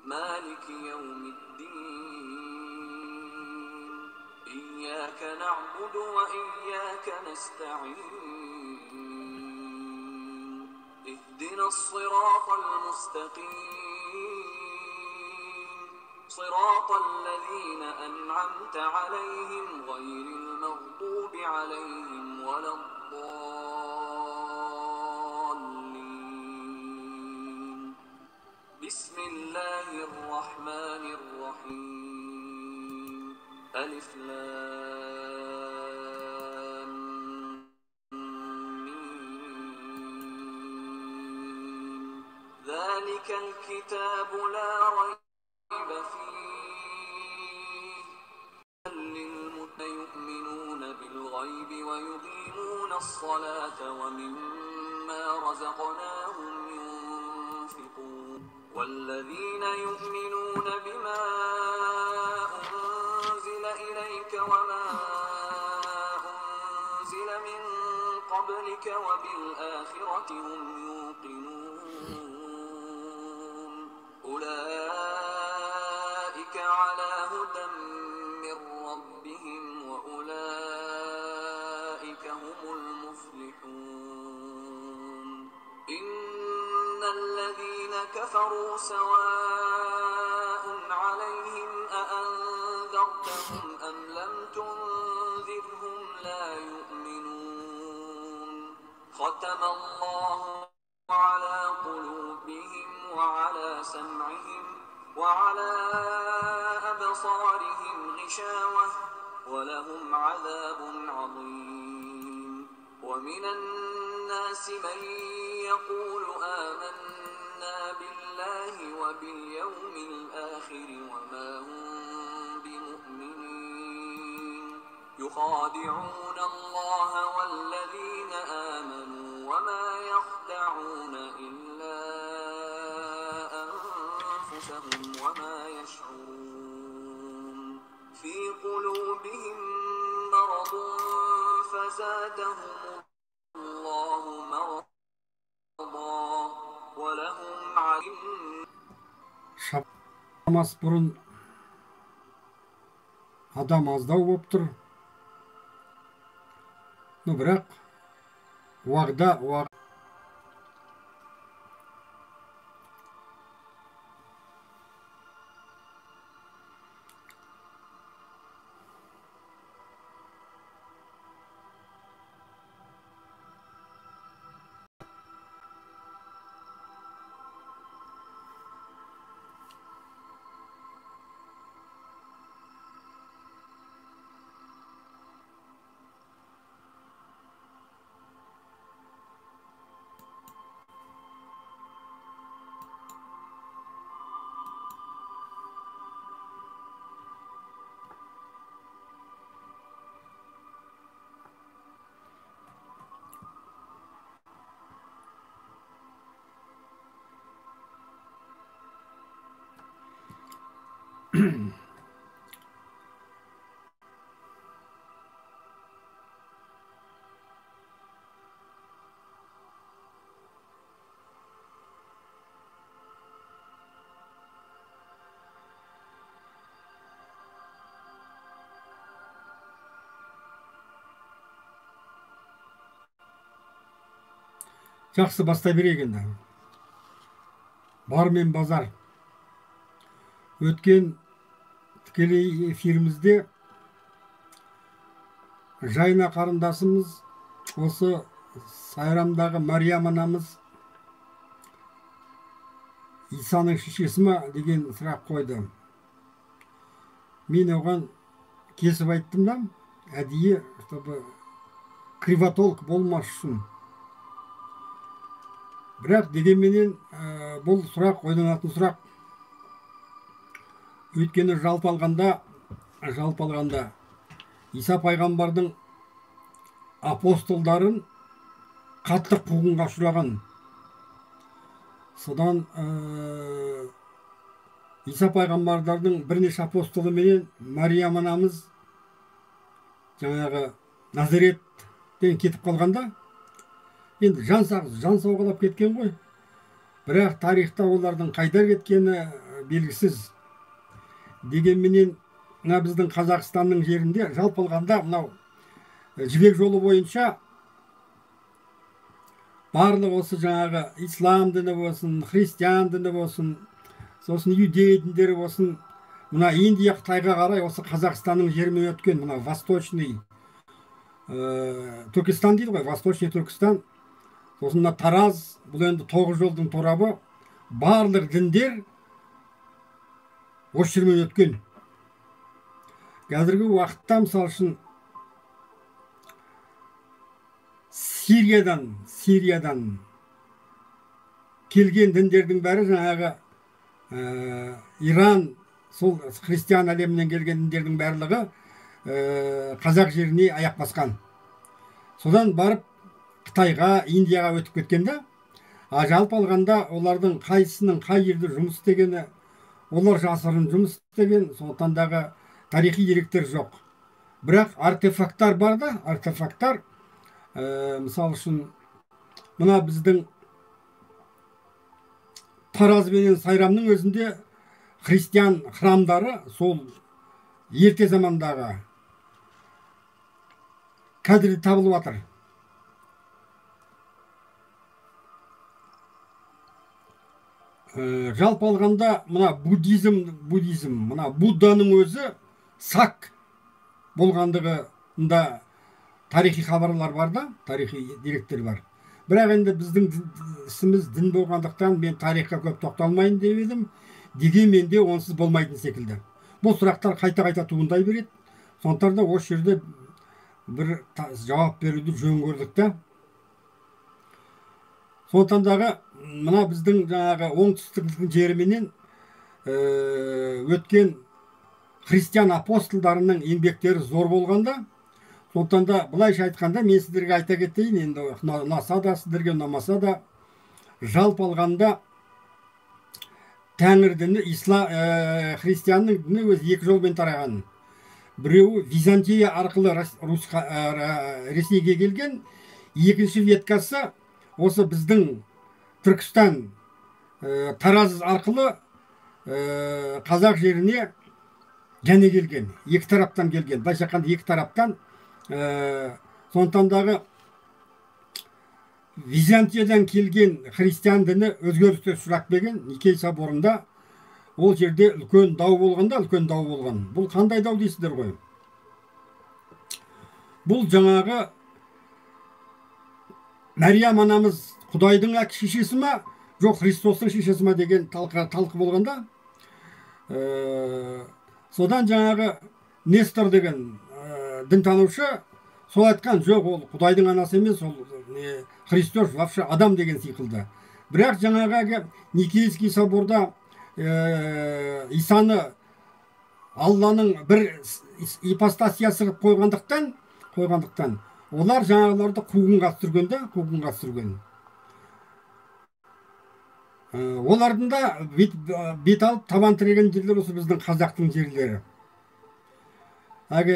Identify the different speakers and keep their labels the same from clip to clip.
Speaker 1: مالك يوم الدين إياك نعبد وإياك نستعين اهدنا الصراط المستقيم صراط الذين أنعمت عليهم غير المغضوب عليهم ولا الضالين بسم الله الرحمن الرحيم ألف لام ميم ذلك الكتاب لا ريب فيه للمتقين يؤمنون بالغيب ويقيمون الصلاة ومما رزقناهم ينفقون والذين يؤمنون بما أنزل إليك وما أنزل من قبلك وبالآخرة هم يوقنون أولئك على هدى من ربهم وأولئك هم المفلحون إن الذين كفروا سواء عليهم أأنذرتهم أم لم تنذرهم لا يؤمنون ختم الله على قلوبهم وعلى سمعهم وعلى أبصارهم غشاوة ولهم عذاب عظيم ومن الناس من يقول آمنا بالله وباليوم الآخر وما هم بمؤمنين يخادعون الله والذين آمنوا وما يخدعون إلا أنفسهم وما يشعرون في قلوبهم مرض فزادهم الله مرضا ولهم عذاب
Speaker 2: Намаз бұрын адам аздау болып тұр. Бірақ уағда жақсы бастай берейік енді. Бар мен базар. Өткен тікелей эфирімізде Жайна қарындасымыз осы Сайрамдағы Мариям анамыз Исаның шешесі ма деген сұрақ қойды. Мен оған кесіп айттым да, әдейі, чтобы кривотолк болмас үшін. Бірақ дегенменен бұл сұрақ ойланатын сұрақ. Өйткені жалпы алғанда Иса пайғамбардың апостолдарын қатты қуғынға ұшыраған. Содан Иса пайғамбардың бірнеше апостолы менен Мариям анамыз жаңағы Назареттен кетіп қалғанда, енді жан сауғалап кеткен ғой. Бірақ тарихта олардың қайда кеткені белгісіз. Дегенменен мына біздің Қазақстанның жерінде жалпы алғанда мынау жібек жолы бойынша барлық осы жаңағы ислам діні болсын, христиан діні болсын, сосын иудей діндері болсын, мына Индия, Қытайға қарай осы Қазақстанның жерімен өткен мына восточный Түркістан дейді ғой, восточный Түркістан. Сосын мына Тараз, бұл енді 9 жолдың торабы, барлық діндер осы жермен өткен. Қазіргі уақытта мысалы үшін Сириядан келген діндердің бәрі жаңағы Иран, сол христиан әлемінен келген діндердің барлығы қазақ жеріне аяқ басқан. Содан барып Қытайға, Индияға өтіп кеткенде, жалпы алғанда олардың қайсының қай жерде жұмыс істегені, олар жасырын жұмыс істеген, сондықтандағы тарихи деректер жоқ. Бірақ артефакттар бар да, артефакттар, мысалы үшін мына біздің Тараз бенен Сайрамның өзінде христиан храмдары сол ерте замандағы қазір табылып жатыр. Жалпы алғанда мына буддизм, мына Будданың өзі сак болғандығында тарихи хабарлар бар да, тарихи деректер бар. Бірақ енді біздің ісіміз дін болғандықтан мен тарихқа көп тоқталмайын деп едім, дегенмен де онсыз болмайтын секілді. Бұл сұрақтар қайта туындай береді. Сондықтан да осы жерде бір жауап беруді жөн көрдік та. Сондықтан дағы мына біздің жаңағы оңтүстік жеріменен өткен христиан апостолдарының еңбектері зор болғанда, сондықтан да былайша айтқанда мен сіздерге айта кетейін, енді ұнаса да, сіздерге ұнамаса да, жалпы алғанда Тәңір діні, христианның діні өз екі жолмен тараған. Біреуі Византия арқылы Ресейге келген, екінші веткасы осы біздің Түркістан, Тараз арқылы қазақ жеріне және келген, екі тараптан келген. Былайша айтқанда екі тараптан. Сондықтандағы Византиядан келген христиан діні өзгерістер ұшырап келген Никей соборында. Ол жерде үлкен дау болған. Бұл қандай дау дейсіздер ғой? Бұл жаңағы Мәриям анамыз Құдайдың әке шешесі ма, жоқ Христостың шешесі ма деген талқы болғанда, содан жаңағы Нестор деген дінтанушы сол айтқан, жоқ ол Құдайдың анасы емес, ол Христос вообще адам деген секілді. Бірақ жаңағы Никейский соборда Исаны Алланың бір ипостасиясы қылып қойғандықтан олар жаңағыларды қуғынға түсірген. Олардың да бет алып табан тіреген жерлер осы біздің қазақтың жерлері.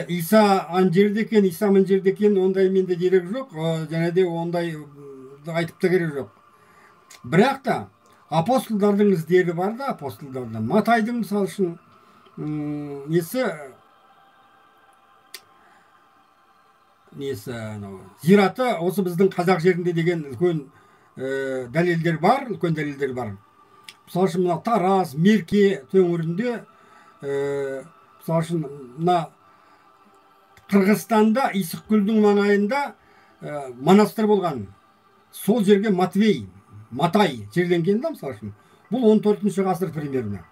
Speaker 2: Иса ан жерде екен, Иса мын жерде екен, ондай менде дерек жоқ, және де ондай айтып та керек жоқ. Бірақ та апостолдардың іздері бар да, апостолдардан. Матайдың мысалы үшін зираты осы біздің қазақ жерінде деген үлкен дәлелдер бар. Мысалы үшін мына Тараз, Мерке төңірінде, мысалы үшін мына Қырғызстанда Исықкүлдің маңайында монастыр болған. Сол жерге Матай жерленген да, мысалы үшін. Бұл 14-ші ғасыр примерно.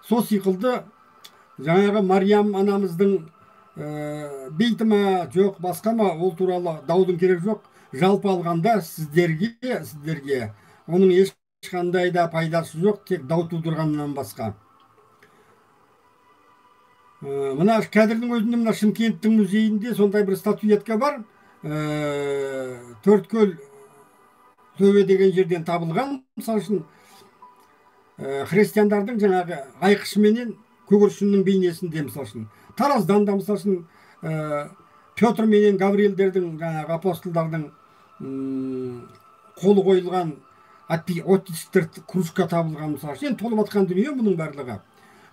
Speaker 2: Сол сиқылды жаңағы Мариям анамыздың бейті ма, жоқ басқа ма, ол туралы даудың керек жоқ. Жалпы алғанда сіздерге оның ешқандай да пайдасы жоқ, тек дау тудырғаннан басқа. Мына қазірдің өзінде мына Шымкенттің музейінде сондай бір статуэтка бар. Төрткөл төбе деген жерден табылған. Мысалы үшін христиандардың жаңағы айқышы менен көгершіннің бейнесінде, мысалы үшін. Тараздан да мысалы үшін Петр менен Гавриэлдердің жаңағы апостолдардың қолы қойылған оттисктер кружка табылған, мысалы енді толып жатқан дүние мұның барлығы.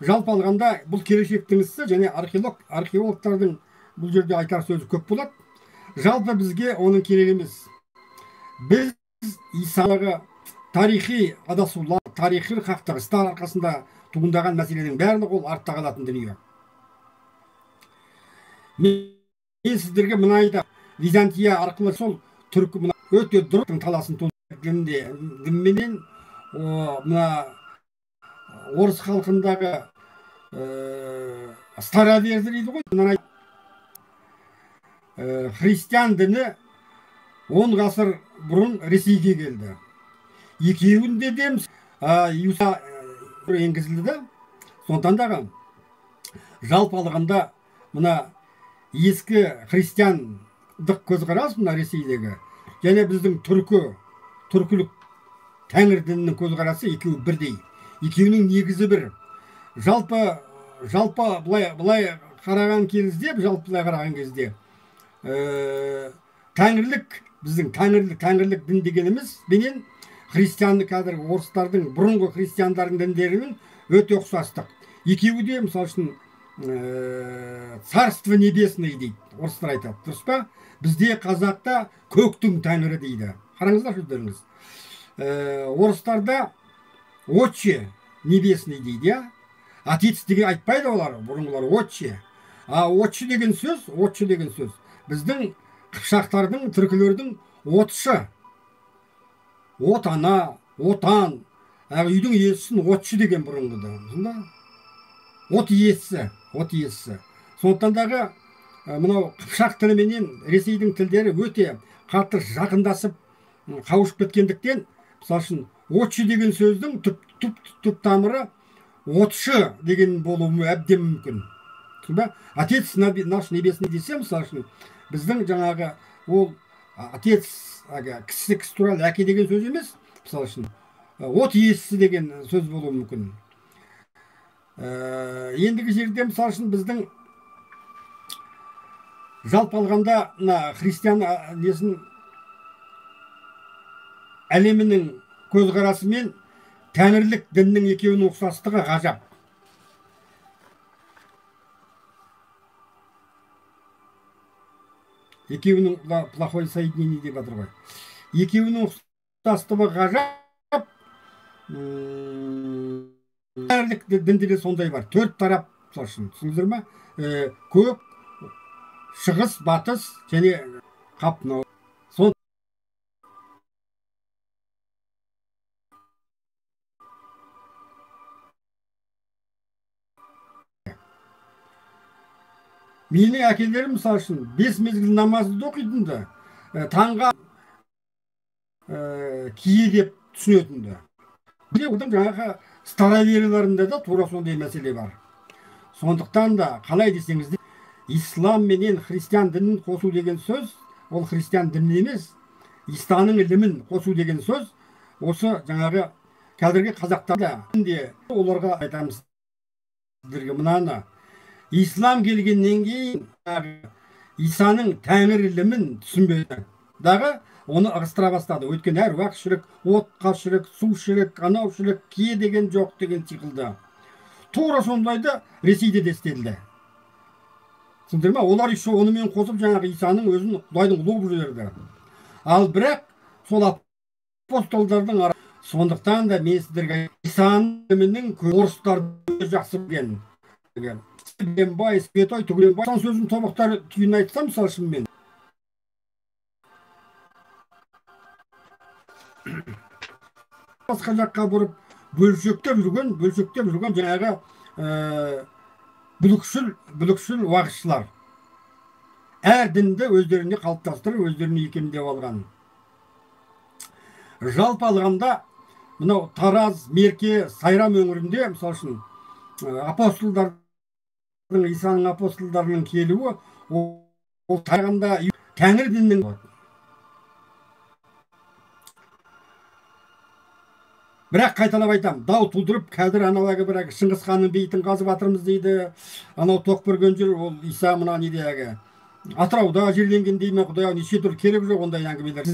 Speaker 2: Жалпы алғанда бұл келешектің ісі, және археологтардың бұл жерде айтар сөзі көп болады. Жалпы бізге оның керек емес. Біз Исаға тарихи адасулар, тарихи қақтығыстар арқасында туындаған мәселенің барлығы ол артта қалатын дүние. Мен сіздерге мына айтам, Византия арқылы сол түркі өте дұрыстың таласын дінменен мына орыс халқындағы староверді дейді ғой. Христиан діні 10 ғасыр бұрын Ресейге келді. Екеуінде де Иуса енгізілді. Сондықтан жалпы алғанда мына ескі христиандық көзқарас мына Ресейдегі және біздің түркілік тәңір дінінің көзқарасы екеуі бірдей. Екеуінің негізі бір. Жалпы былай қараған кезде тәңірлік, біздің тәңірлік дін дегеніміз менен христианды қазіргі орыстардың, бұрынғы христиандардың діндерінің өте ұқсастық. Екеуі де, мысалы үшін, царство небесное дейді, орыстар айтады, дұрыс па? Бізде қазақта көктің тәңірі дейді. Қараңыздар сөздеріңіз. Орыстарда отче небесный дейді, отец деген айтпайды олар, бұрынғылар отче. Отче деген сөз біздің қыпшақтардың, түркілердің отшы. От ана, отан, үйдің иесісін отшы деген бұрынғыда. От иесі. Сондықтан мынау қыпшақ тіліменен Ресейдің тілдері өте қатты жақындасып қауышып кеткендіктен, мысалы үшін, отшы деген сөздің түп тамыры отшы деген болуы әбден мүмкін. Отец наш небесный десе, мысалы үшін, біздің жаңағы ол отец кісі туралы әке деген сөз емес, мысалы үшін, от иесі деген сөз болуы мүмкін. Ендігі жерде, мысалы үшін, біздің жалпы алғанда христиан несін әлемінің көзқарасы мен тәңірлік діннің екеуінің ұқсастығы ғажап. Екеуінің плохой соединение деп жатыр ғой. Екеуінің ұқсастығы ғажап. Тәңірлік дінде де сондай бар. 4 тарап, түсіндіңіздер ме? Көк, шығыс, батыс және қап. Менің әкелерім, мысалы үшін, 5 мезгіл намазды оқитынды, таңға кие деп түсінетінді. Одан жаңағы старовериларында да тура сондай мәселе бар. Сондықтан да, қалай десеңіз, ислам менен христиан дінін қосу деген сөз, ол христиан дінін емес, исламның ілімін қосу деген сөз, осы жаңағы қазіргі қазақтарда оларға айтамыз сіздерге мынаны. Ислам келгеннен кейін Исаның тәңір ілімін түсінбеді. Оны ығыстыра бастады. Өйткені әруақ шірік, отқа шірік, су шірік, анау шірік, кие деген жоқ деген сиқылды. Тура сондайды Ресейде де істелді. Түсіндіңіздер ме? Олар еще онымен қосып жаңағы Исаның өзін Құдайдың ұлы қылып жіберді. Ал бірақ сол апостолдардың сондықтан да мен сіздерге Исаның ілімінің орыстарды жақсы білген. Түгенбай, Светой, Түгенбай сөзін тобықтар түйін айтсам, мысалы үшін мен. Басқа жаққа бұрып бөлшектеп жүрген жаңағы бүлікшіл уағызшылар. Әр дінді өздеріне қалыптастырып, өздеріне икемдеп алған. Жалпы алғанда, мынау Тараз, Мерке, Сайрам өңірінде, мысалы үшін, Исаның апостолдарының келуі, ол тағында тәңір діннің бірақ қайталап айтам, дау тудырып, қазір аналағы бірақ Шыңғыс ханның бейітін қазып атырмыз дейді. Анау Тоқбөрген жүр, ол Иса мына недегі Атырауда жерленген дейме, Құдай неше түр керек жоқ ондай әңгімелер.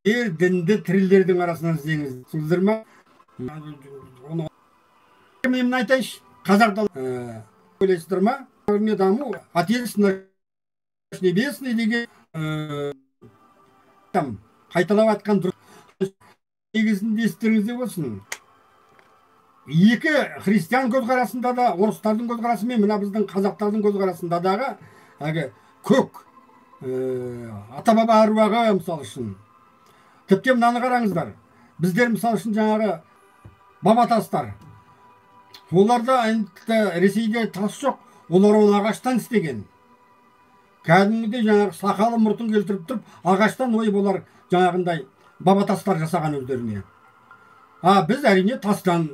Speaker 2: дінді тірілердің арасынан іздеңіз. Түсіндіңіздер ма? Оны мен айтайыншы. Қазақ даласы ойлайсыздар ма? Не даму? Отец наш небесный деген там қайталап атқан дұрыс негізінде естеріңізде болсын. Екі христиан көзқарасында да, орыстардың көзқарасы мен мына біздің қазақтардың көзқарасында дағы көк ата баба әруағы мысалы үшін. Тіпті мынаны қараңыздар. Біздер мысалы үшін жаңағы баба тастар. Оларда Ресейде тас жоқ. Олар оны ағаштан істеген. Кәдімгідей жаңағы сақалы мұртын келтіріп тұрып, ағаштан ойып олар жаңағындай баба тастар жасаған өздеріне. Біз әрине тастан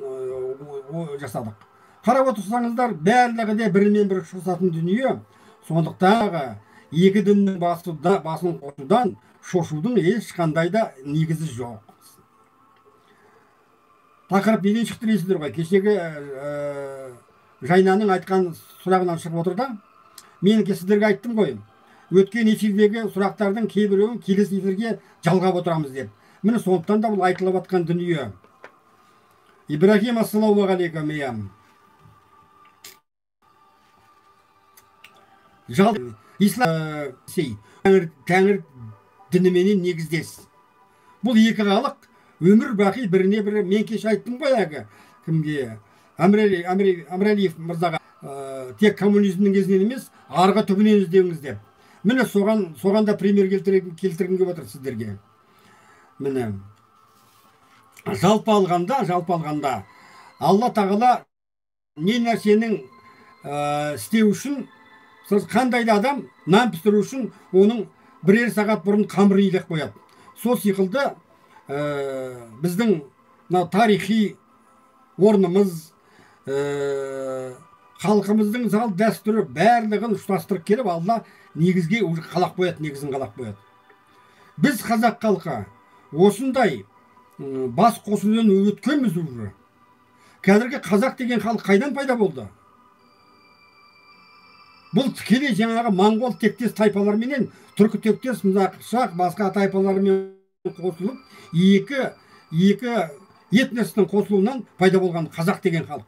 Speaker 2: жасадық. Қарап отырсаңыздар, барлығы де бірімен бірі ұштасатын дүние. Сондықтан екі діннің басын қосудан шошудың ешқандай да негізі жоқ. Тақырып неден шықты дейсіздер ғой? Кешегі Жайнаның айтқан сұрағынан шығып отыр да. Мен сіздерге айттым ғой. Өткен эфирдегі сұрақтардың кейбіреуін келесі эфирге жалғап отырамыз деп. Міне сондықтан да бұл айтылып жатқан дүние. Ибрахим ассалаумағалейкум иям. Ислам тәңір дініменен негіздес. Бұл екі халық өмір бақи біріне бірі. Мен кеше айттым ғой кімге? Әмірәлиев мырзаға тек коммунизмнің кезінен емес, арғы түбінен іздеңіз деп. Міне соған да пример келтіргім келіп отыр сіздерге. Міне жалпы алғанда Алла тағала не нәрсенің істеу үшін, қандай да адам нан пісіру үшін оның бірер сағат бұрын қамырын илеп қояды. Сол сиқылды біздің тарихи орнымыз, халқымыздың салт дәстүрі барлығын ұштастырып келіп, Алла негізге қалақ қояды, негізін қалақ қояды. Біз қазақ халқы осындай бас қосудан өткенбіз уже. Қазіргі қазақ деген халық қайдан пайда болды? Бұл тікелей жаңағы моңғол тектес тайпаларменен түркі тектес қыпшақ басқа тайпалармен қосылып, екі этностың қосылуынан пайда болған қазақ деген халық.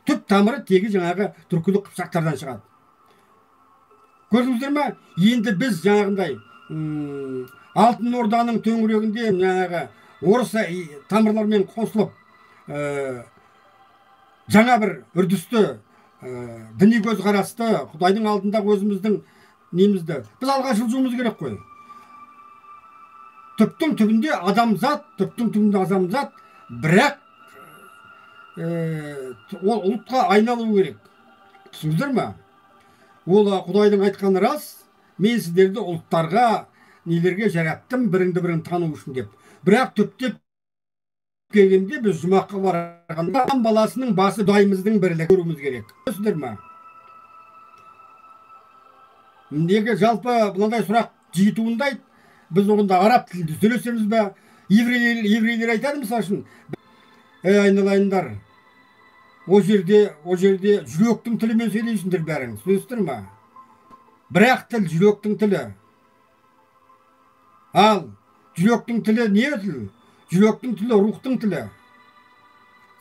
Speaker 2: Түп тамыры тегі жаңағы түркілік қыпшақтардан шығады. Көрдіңіздер ме? Енді біз жаңағындай Алтын Орданың төңірегінде жаңағы орыс тамырлармен қосылып, жаңа бір үрдісті діни көзқарасты, Құдайдың алдындағы өзіміздің немізді біз алға жылжуымыз керек қой. Түптің түбінде адамзат, бірақ ол ұлтқа айналу керек. Түсіндіңіздер ме? Ол Құдайдың айтқаны рас, мен сіздерді ұлттарға, нелерге жараттым, біріңді бірің тану үшін деп. Бірақ түптеп келгенде біз жұмаққа барғанда баласының басы Құдайымыздың бірлігі көруіміз керек. Түсіндіңіздер ме? Неге жалпы бұндай сұрақ жиі туындайды? Біз оғында араб тілінде сөйлесеміз бе? Еврейлер айтады мысалы үшін. Айналайындар, о жерде жүректің тілімен сөйлейсіңдер бәріңіз, түсінесіздер ме? Бірақ тіл жүректің тілі. Ал жүректің тілі не тіл? Жүректің тілі рухтың тілі.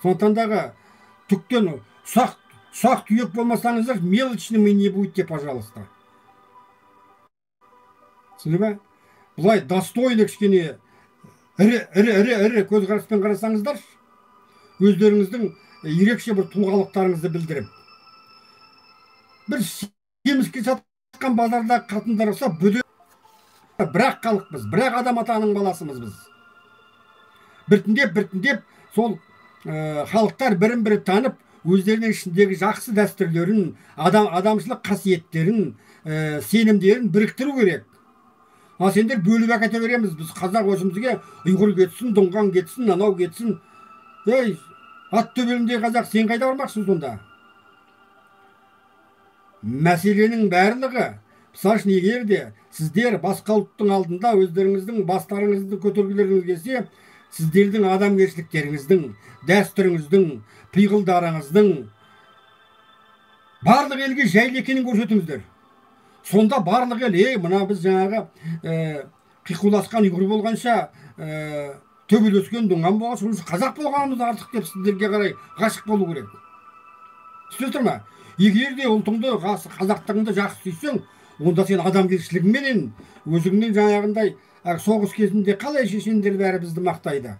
Speaker 2: Сондықтандағы түктен ұсақ түйек болмасаңыздар, мелочными не будьте, пожалуйста. Түсінді ме? Бұлай достойны кішкене ірі көзқараспен қарасаңыздар, өздеріңіздің ерекше бір тұлғалықтарыңызды білдіріп. Бір семізге сатқан базардағы қатындар болса, бірақ халықпыз, бірақ адам атаның баласымыз біз. Біртіндеп сол халықтар бірін бірі танып, өздерінің ішіндегі жақсы дәстүрлерін, адамшылық қасиеттерін, сенімдерін біріктіру керек. Сендер бөліп әкете береміз. Біз қазақ өзімізге ұйғыр кетсін, доңған кетсін, анау кетсін. Ат төбеліндегі қазақ, сен қайда бармақсың сонда? Мәселенің барлығы, мысалы үшін егер де сіздер басқа ұлттың алдында өздеріңіздің бастарыңызды көтергілеріңіз келсе, сіздердің адамгершіліктеріңіздің, дәстүріңіздің, пиғылдарыңыздың барлық елге жайлы екенін көрсетіңіздер. Сонда барлық ел, мына біз жаңағы қиқуласқан ұйғыр болғанша, төбелескен дуңған болған соң қазақ болғанымыз артық деп сіздерге қарай ғашық болу керек. түсініп тұр ма? Егер де ұлтыңды, қазақтығыңды жақсы сүйсең, онда сен адамгершілігіңменен өзіңнің жаңағындай соғыс кезінде қалай шешендер бәрі бізді мақтайды.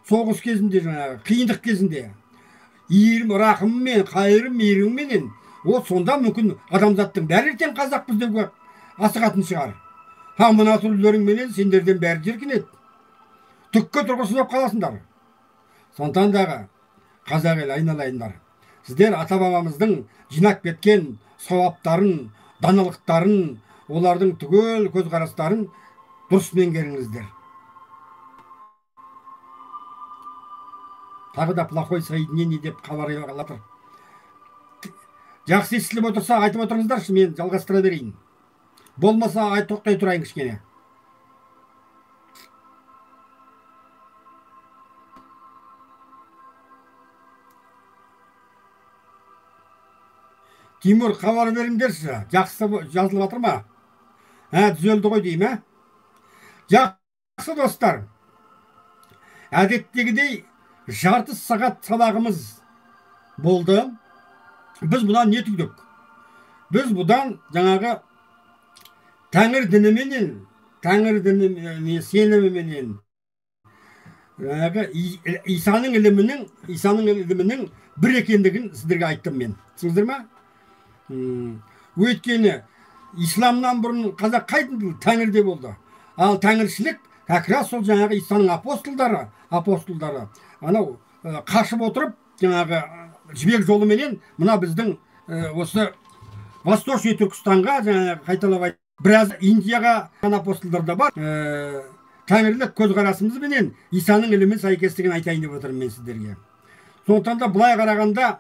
Speaker 2: Соғыс кезінде жаңағы қиындық кезінде рақыммен, қайырым, мейірімменен ол сонда мүмкін адамзаттың бәрі ертең қазақпыз деуге асығатын шығар. Мына түрлеріңменен сендерден бәрі жеркенеді. Түкке тұрғысыз болып қаласыңдар. Сондықтан дағы қазақ ел айналайындар. Сіздер ата-бабамыздың жинап кеткен сауаптарын, даналықтарын, олардың түгел көзқарастарын дұрыс меңгеріңіздер. Тағы да плохой соединение деп хабар алып жатыр. Жақсы естіліп отырса айтып отырыңыздаршы, мен жалғастыра берейін. Болмаса тоқтай тұрайын кішкене. Тимур, хабар беріңдерші. Жақсы жазылып жатыр ма? Түзелді ғой деймін, Жақсы достар. Әдеттегідей жарты сағат сабағымыз болды. Біз бұдан не түйдік? Біз бұдан жаңағы Тәңір дініменен, Тәңір діні сеніміменен, Исаның ілімінің бір екендігін сіздерге айттым мен. Түсіндіңіздер ме? Өйткені исламнан бұрын қазақ қайдан Тәңірде болды. Ал тәңіршілік как раз сол жаңағы Исаның апостолдары анау қашып отырып жаңағы жібек жолыменен мына біздің осы Восточный Түркістанға жаңағы қайталап біраз Индияға апостолдар да бар. Тәңірлік көзқарасымызбенен Исаның ілімі сәйкестігін айтайын деп отырмын мен сіздерге. Сондықтан да былай қарағанда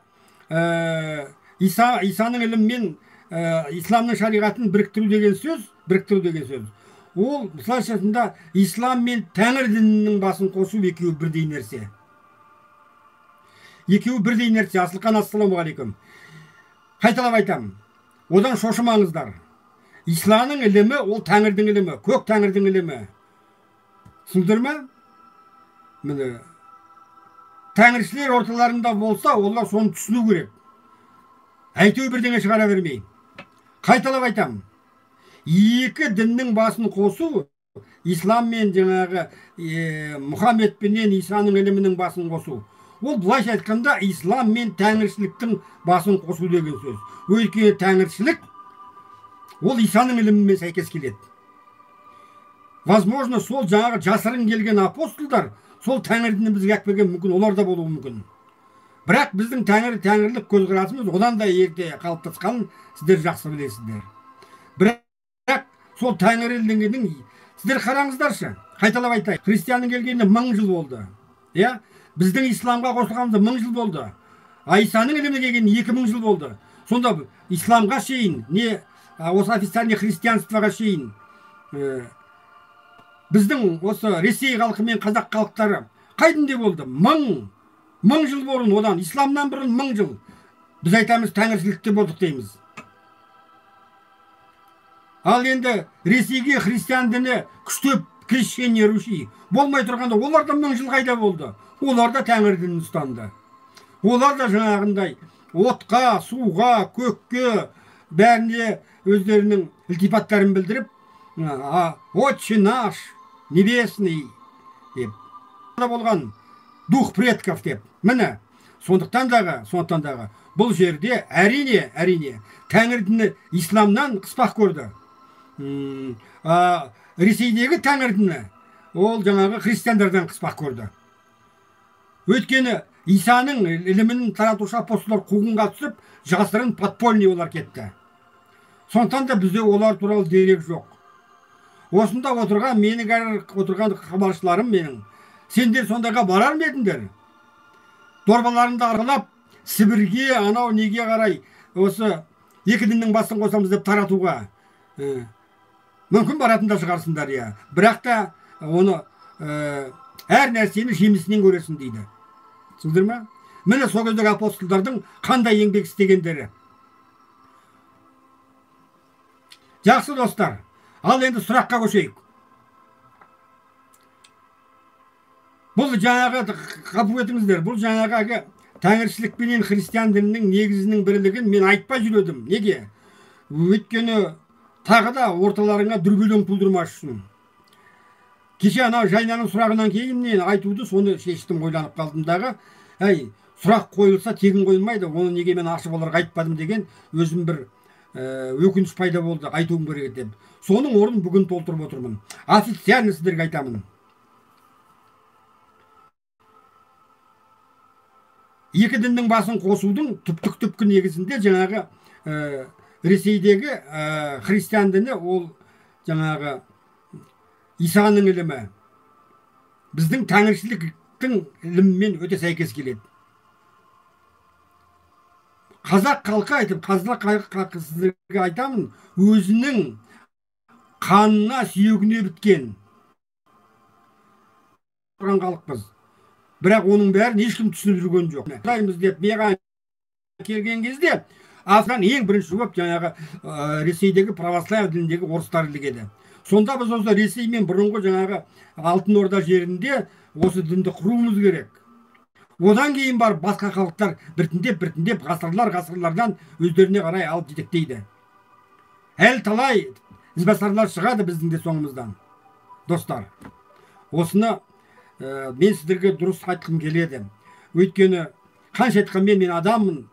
Speaker 2: Исаның іліммен исламның шариғатын біріктіру деген сөз. Ол мысалшасында ислам мен Тәңір дінінің басын қосу екеуі бірдей нәрсе. Асылқан, ассаламу алейкум. Қайталап айтамын. Одан шошымаңыздар. Исламның ілімі ол Тәңірдің ілімі, көк Тәңірдің ілімі. Түсіндіңдер ме? Міне тәңіршілер орталарында болса, олар соны түсіну керек. Әйтеу бірдеңе шығара бермей. Қайталап айтамын. Екі діннің басын қосу, ислам мен жаңағы Мұхаммед пенен Исаның ілімінің басын қосу. Ол былайша айтқанда ислам мен тәңіршіліктің басын қосу деген сөз. Өйткені тәңіршілік ол Исаның ілімімен сәйкес келеді. Возможно, сол жаңағы жасырын келген апостолдар сол Тәңір дінін бізге әкпеген мүмкін, олар да болуы мүмкін. Бірақ біздің тәңірлік көзқарасымыз одан да ерте қалыптасқанын сіздер жақсы білесіздер. Бірақ сол тәңірлігінің сіздер қараңыздаршы, қайталап айтайын. Христианның келгеніне 1000 жыл болды. Біздің исламға қосылғанымызда 1000 жыл болды. Исаның іліміне келгеніне 2000 жыл болды. Сонда исламға шейін, осы официальный христианствоға шейін біздің осы Ресей халқы мен қазақ халықтары қайдінде болды? 1000 жыл бұрын, одан исламнан бұрын 1000 жыл. Біз айтамыз тәңіршілікте болдық дейміз. Ал енді Ресейге христиан діні күштеп крещение Руси болмай тұрғанда, олар да 1000 жыл қайда болды? Олар да Тәңір дінін ұстанды. Олар да жаңағындай отқа, суға, көкке бәріне өздерінің ілтипаттарын білдіріп, Отче наш небесный деп болған, дух предков деп. Міне, сондықтан дағы бұл жерде әрине Тәңір діні исламнан қыспақ көрді. Ресейдегі Тәңір діні ол жаңағы христиандардан қыспақ көрді. Өйткені Исаның ілімін таратушы апостолдар қуғынға түсіп, жасырын подпольный олар кетті. Сондықтан да бізде олар туралы дерек жоқ. Осында отырған хабаршыларым менің, сендер сондайға барар ма едіңдер? Дорбаларында аралап, Сібірге, анау неге қарай, осы екі діннің басын қосамыз деп таратуға. Мүмкін баратында шығарсыңдар, бірақ та оны әр нәрсені жемісінен көресің дейді. Түсіндіңдер ме? Міне сол кездегі апостолдардың қандай еңбек істегендері. Жақсы достар, ал енді сұраққа көшейік. Бұл жаңағы қапып етіңіздер, бұл жаңағы тәңіршілік пенен христиан дінінің негізінің бірлігін мен айтпай жүредім. Неге? Өйткені тағы да орталарыңа дүрбелең тудырмас үшін. Кеше анау Жайнаның сұрағынан кейін мен айтуды соны шештім, ойланып қалдым дағы. Сұрақ қойылса тегін қойылмайды, оны неге мен ашып оларға айтпадым деген өзім бір өкініш пайда болды, айтуым керек деп. Соның орнын бүгін толтырып отырмын. Официально сіздерге айтамын. Екі діннің басын қосудың түпкі негізінде жаңағы Ресейдегі христиан діні ол жаңағы Исаның ілімі біздің тәңіршіліктің ілімімен өте сәйкес келеді. Қазақ халқы айтып, қазақ халқы сіздерге айтамын, өзінің қанына сүйегіне біткен халықпыз. Бірақ оның бәрін ешкім түсініп жүрген жоқ. Құдаймыз деп маған келген кезде Африкадан ең бірінші болып жаңағы Ресейдегі православ дініндегі орыстар ілігеді. Сонда біз осы Ресей мен бұрынғы жаңағы Алтын Орда жерінде осы дінді құруымыз керек. Одан кейін бар басқа халықтар біртіндеп ғасырлардан өздеріне қарай алып жетектейді. Әлі талай ізбасарлар шығады біздің де соңымыздан. Достар, осыны мен сіздерге дұрыс айтқым келеді. Өйткені қанша айтқанмен мен адаммын,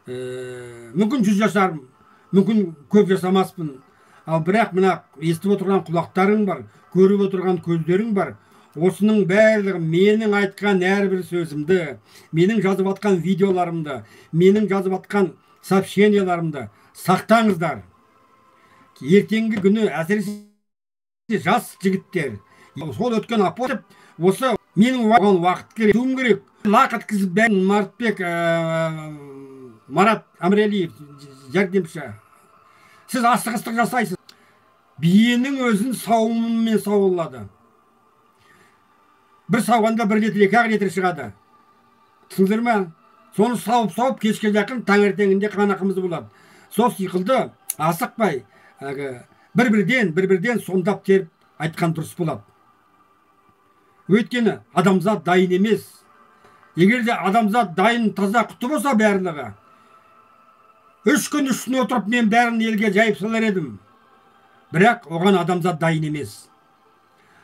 Speaker 2: мүмкін 100 жасармын, мүмкін көп жасамаспын. Ал бірақ мына естіп отырған құлақтарың бар, көріп отырған көздерің бар. Осының барлығы менің айтқан әрбір сөзімді, менің жазып атқан видеоларымды, менің жазып атқан сообщенияларымды сақтаңыздар. Ертеңгі күні әсіресе жас жігіттер, сол өткен апорып, осы менің уақыт керек, туым керек. Лақыт Кізбен, Мартбек, Марат Әмірәлиев, жәрдемші. Сіз астық жасайсыз. Биенің өзін сауыммен сауылады. Бір сауғанда 1 литр, 2 литр шығады. Түсіндіңіздер ме? Соны сауып, кешке жақын таңертеңінде қанақымыз болады. Сол сиқылды асықпай, бір-бірден сондап теріп айтқан дұрыс болады. Өйткені адамзат дайын емес. Егер де адамзат дайын таза құты болса барлығы, 3 күн үстіне отырып мен бәрін елге жайып салар едім. Бірақ оған адамзат дайын емес.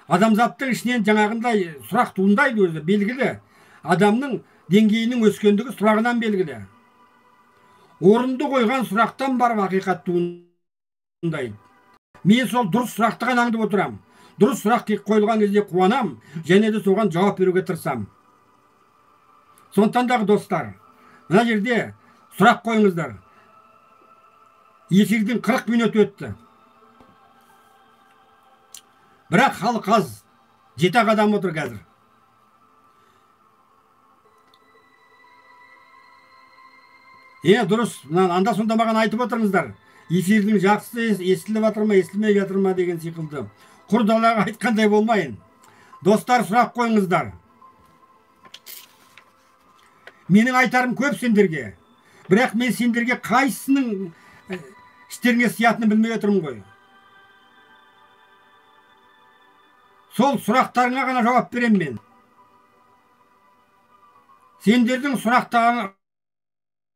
Speaker 2: Адамзаттың ішінен жаңағындай сұрақ туындайды өзі, белгілі. Адамның деңгейінің өскендігі сұрағынан белгілі. Орынды қойған сұрақтан бар ақиқат туындайды. Мен сол дұрыс сұрақты ғана аңдып отырам. Дұрыс сұрақ қойылған кезде қуанам, және де соған жауап беруге тырысам. Сондықтан дағы достар, мына жерде сұрақ қойыңыздар. Эфирдің 40 минут өтті. Бірақ халық аз, 7 адам отыр қазір. Дұрыс, анда-сонда маған айтып отырыңыздар. Эфирдің жақсы естіліп жатыр ма, естілмей жатыр ма деген сиқылды. Құр далаға айтқандай болмайын. Достар, сұрақ қойыңыздар. Менің айтарым көп сендерге. Бірақ мен сендерге қайсының іштеріңе сиятынын білмей отырмын ғой. Сол сұрақтарыңа ғана жауап берем мен. Сендердің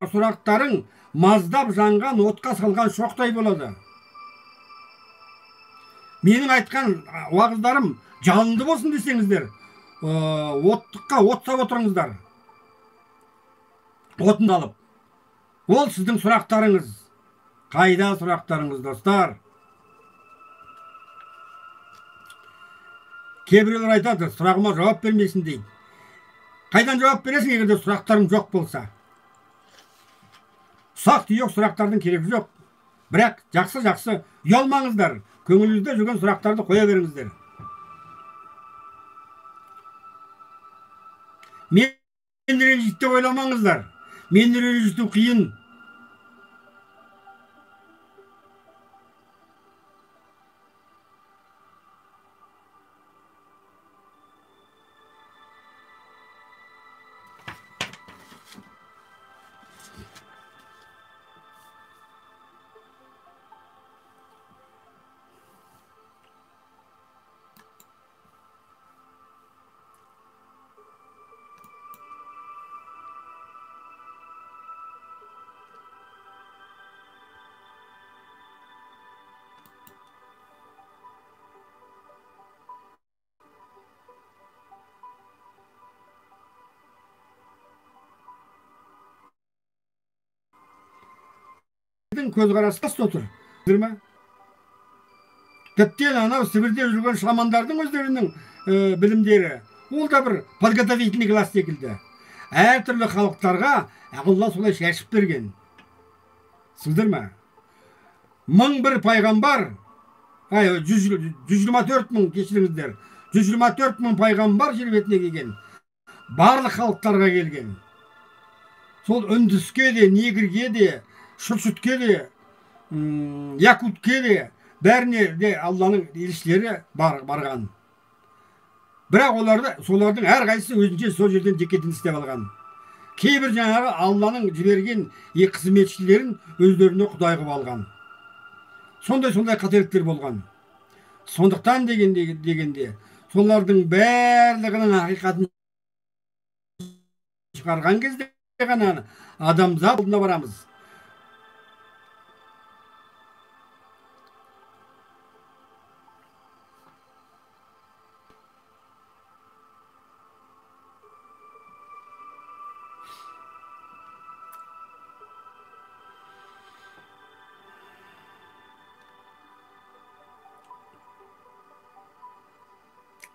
Speaker 2: сұрақтарың маздап жанған, отқа салған шоқтай болады. Менің айтқан уағыздарым жалынды болсын десеңіздер, оттыққа от сап отырыңыздар. Отын алып. Ол сіздің сұрақтарыңыз. Қайда сұрақтарыңыз, достар? Кейбіреулер айтады, сұрағыма жауап бермейсің дейді. Қайдан жауап бересің, егерде сұрақтарың жоқ болса? Ұсақ-түйек сұрақтардың керегі жоқ. Бірақ жақсы ұялмаңыздар. Көңіліңізде жүрген сұрақтарды қоя беріңіздер. Мен ренжітті ойламаңыздар. Мен ренжіту қиын. көзқарасы баста отыр. Ма? Тіптен анау Сібірде жүрген шамандардың өздерінің білімдері, ол да бір подготовительный класс секілді. Әртүрлі халықтарға Алла солай шашып берген. Сіздер ма? 1001 пайғамбар, 124 мың, кешіріңіздер, 124 мың пайғамбар жер бетіне келген. Барлық халықтарға келген. Сол үндіске де, негрге де, шүршітке де, якутке де, бәріне де Алланың елшілері барған. Бірақ солардың әрқайсысы өзінше сол жерден жекетін істеп алған. Кейбір жаңағы Алланың жіберген қызметшілерін өздеріне құдай қылып алған. Сондай қателіктер болған. Сондықтан дегенде солардың барлығының ақиқатын шығарған кезде ғана адамзат алдына барамыз.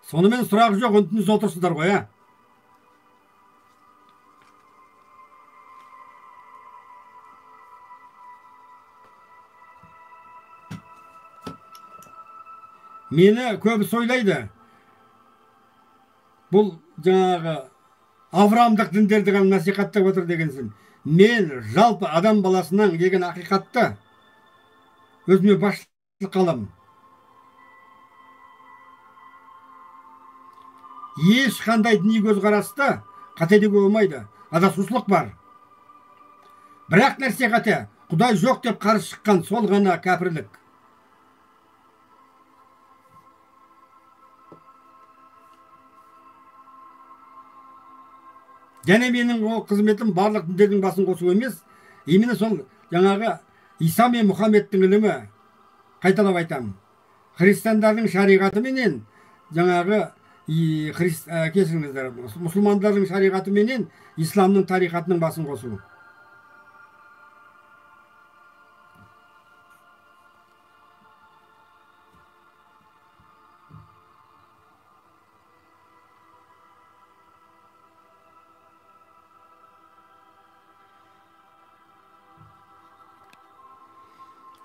Speaker 2: Сонымен сұрақ жоқ, үнтіңіз отырсыздар ғой, ә? Мені көбісі ойлайды. Бұл жаңағы Авраамдық діндерді ғана насихаттап отыр дегенсің. Мен жалпы адам баласынан келген ақиқатты өзіме басшылық қалам. Ешқандай діни көзқарасты қате деуге болмайды. Адасушылық бар. Бірақ нәрсе қате. Құдай жоқ деп қарсы шыққан сол ғана кәпірлік. Және менің ол қызметім барлық діндердің басын қосу емес, именно сол жаңағы Иса мен Мұхаммедтің ілімі, қайталап айтамын. Христиандардың шариғаты менен жаңағы кешіріңіздер, мұсылмандардың шариғаты менен исламның тарихатының басын қосу.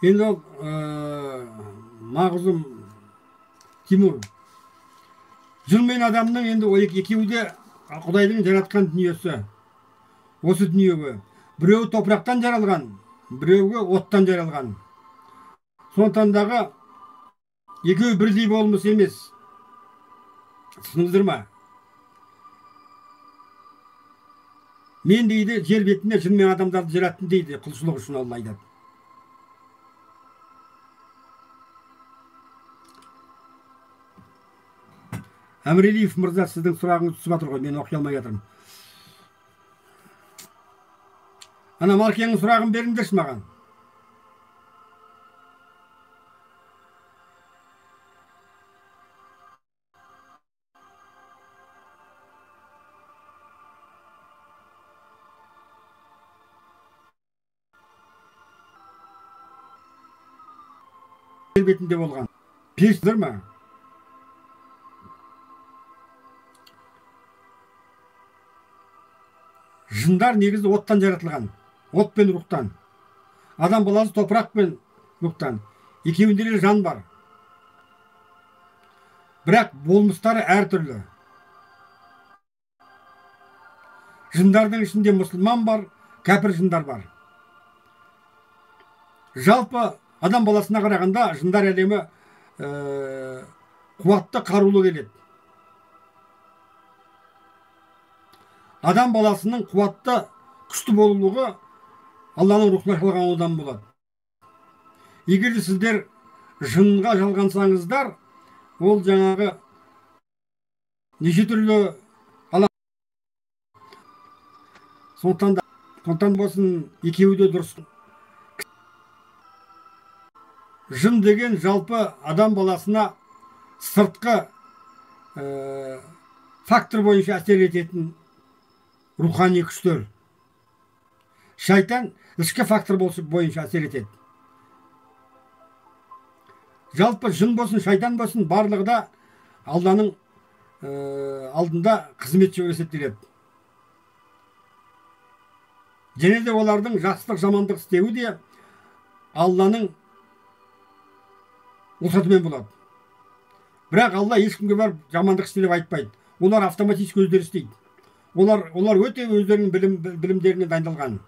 Speaker 2: Енді ол мағзұм Тимур. Жын мен адамның енді екеуі де Құдайдың жаратқан дүниесі. Осы дүниеге. Біреуі топырақтан жаралған, біреуі оттан жаралған. Сондықтан дағы екеуі бірдей болмыс емес. Түсініңіздер ма? Мен дейді, жер бетінде жын мен адамдарды жараттым дейді, құлшылық үшін Алла айтады. Әмірелиев мырза, сіздің сұрағыңыз түсіп жатыр ғой, мен оқи алмай жатырмын. Ана Маркияның сұрағын беріңдерші маған. Жер бетінде болған. Періштелер ма? Жындар негізі оттан жаратылған. От пен рухтан. Адам баласы топырақ пен рухтан. Екеуінде де жан бар. Бірақ болмыстары әртүрлі. Жындардың ішінде мұсылман бар, кәпір жындар бар. Жалпы адам баласына қарағанда жындар әлемі қуатты қарулы келеді. Адам баласының қуатты күшті болулығы Алланың рухына жалған одан болады. Егер сіздер жынға жалғансаңыздар, ол жаңағы неше түрлі сондықтан болсын екеуі де дұрыс. Жын деген жалпы адам баласына сыртқы фактор бойынша әсер ететін рухани күштер. шайтан ішкі фактор бойынша әсер етеді. Жалпы жын болсын, шайтан болсын, барлығы да Алланың алдында қызметші болып есептеледі. Және де олардың жақсылық, жамандық істеуі де Алланың рұқсатымен болады. Бірақ Алла ешкімге барып жамандық істе деп айтпайды. Олар автоматически өздері істейді. Олар өте өздерінің білімдеріне дайындалған.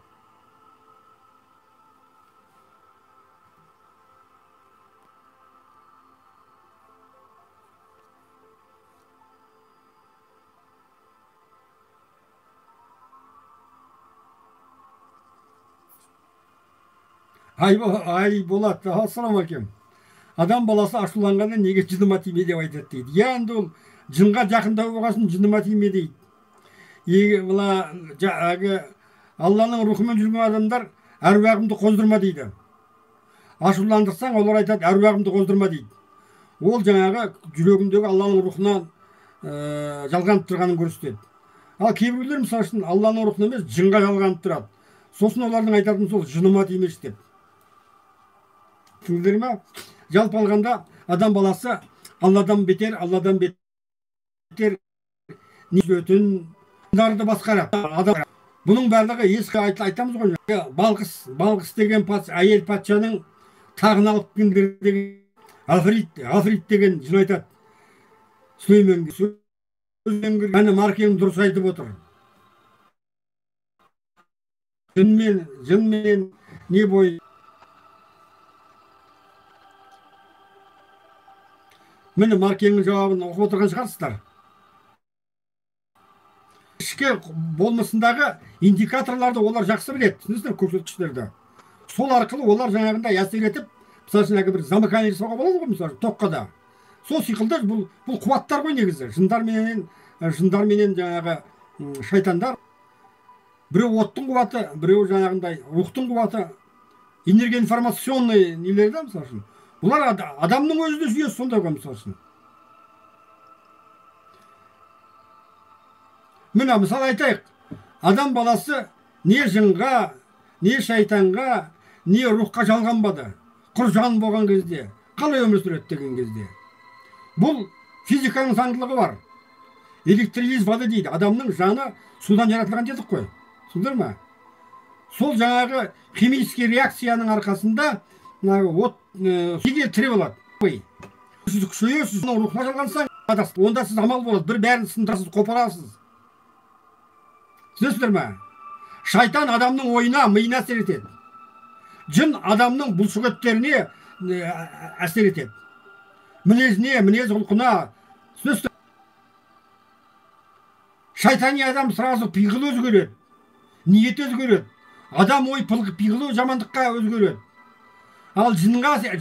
Speaker 2: Ай Болат, ассалаумағалейкум. Адам баласы ашуланғанда неге жыныма тиме деп айтады дейді. Енді ол жынға жақындау болғасын жыныма тиме дейді. Алланың рухымен жүрген адамдар әруағымды қоздырма дейді. Ашуландырсаң олар айтады әруағымды қоздырма дейді. Ол жаңағы жүрегіндегі Алланың рухынан жалғанып тұрғанын көрсетеді. Ал кейбіреулер мысалы үшін Алланың рухына емес жынға жалғанып тұрады. Сосын олардың айтатын сол жыныма тимеші деп. Түсіндіңдер ме? Жалпы алғанда адам баласы Алладан бетер несетін дарды басқарады. Бұның барлығы ескі айтамыз ғой. Балқыс деген әйел патшаның тағын алып келгендер деген Африт деген жын айтады. Сүлейменге әні Маркең дұрыс айтып отыр. Жынмен не бой. Міне Маркеңнің жауабын оқып отырған шығарсыздар. Ішкі болмысындағы индикаторларды олар жақсы біледі. Түсінесіздер, көрсеткіштерді. Сол арқылы олар жаңағында әсер етіп, мысалы үшін бір замыкание жасауға болады ғой, мысалы тоққада. Сол сиқылды бұл қуаттар ғой негізі. Жындар менен жаңағы шайтандар. Біреу оттың қуаты, біреу жаңағындай рухтың қуаты, энергоинформационный нелерді мысалы үшін. Бұлар адамның өзінде жүйесі сондай ғой мысалы үшін. Міне мысалы айтайық, адам баласы не жынға, не шайтанға, не рухқа жалғанбады. Құр жан болған кезде, қалай өмір сүреді деген кезде. Бұл физиканың заңдылығы бар. Электролиз воды дейді. Адамның жаны судан жаратылған дедік қой. Түсіндіңдер ме? Сол жаңағы химический реакцияның арқасында от неге тірі болады. Сіз күшейесіз, рухына жалғансаң, онда сіз амал болады. Bir бәрін сындырасыз, қопарасыз. Түсінесіздер ме? Шайтан адамның ойына, миына әсер етеді. Жын адамның бұлшықеттеріне әсер етеді. Мінезіне, мінез құлқына. Түсінесіздер? Шайтани адам сразу пиғыл өзгереді. Ниет өзгереді. Адам ой пиғылы жамандыққа өзгереді. Ал жынға әсер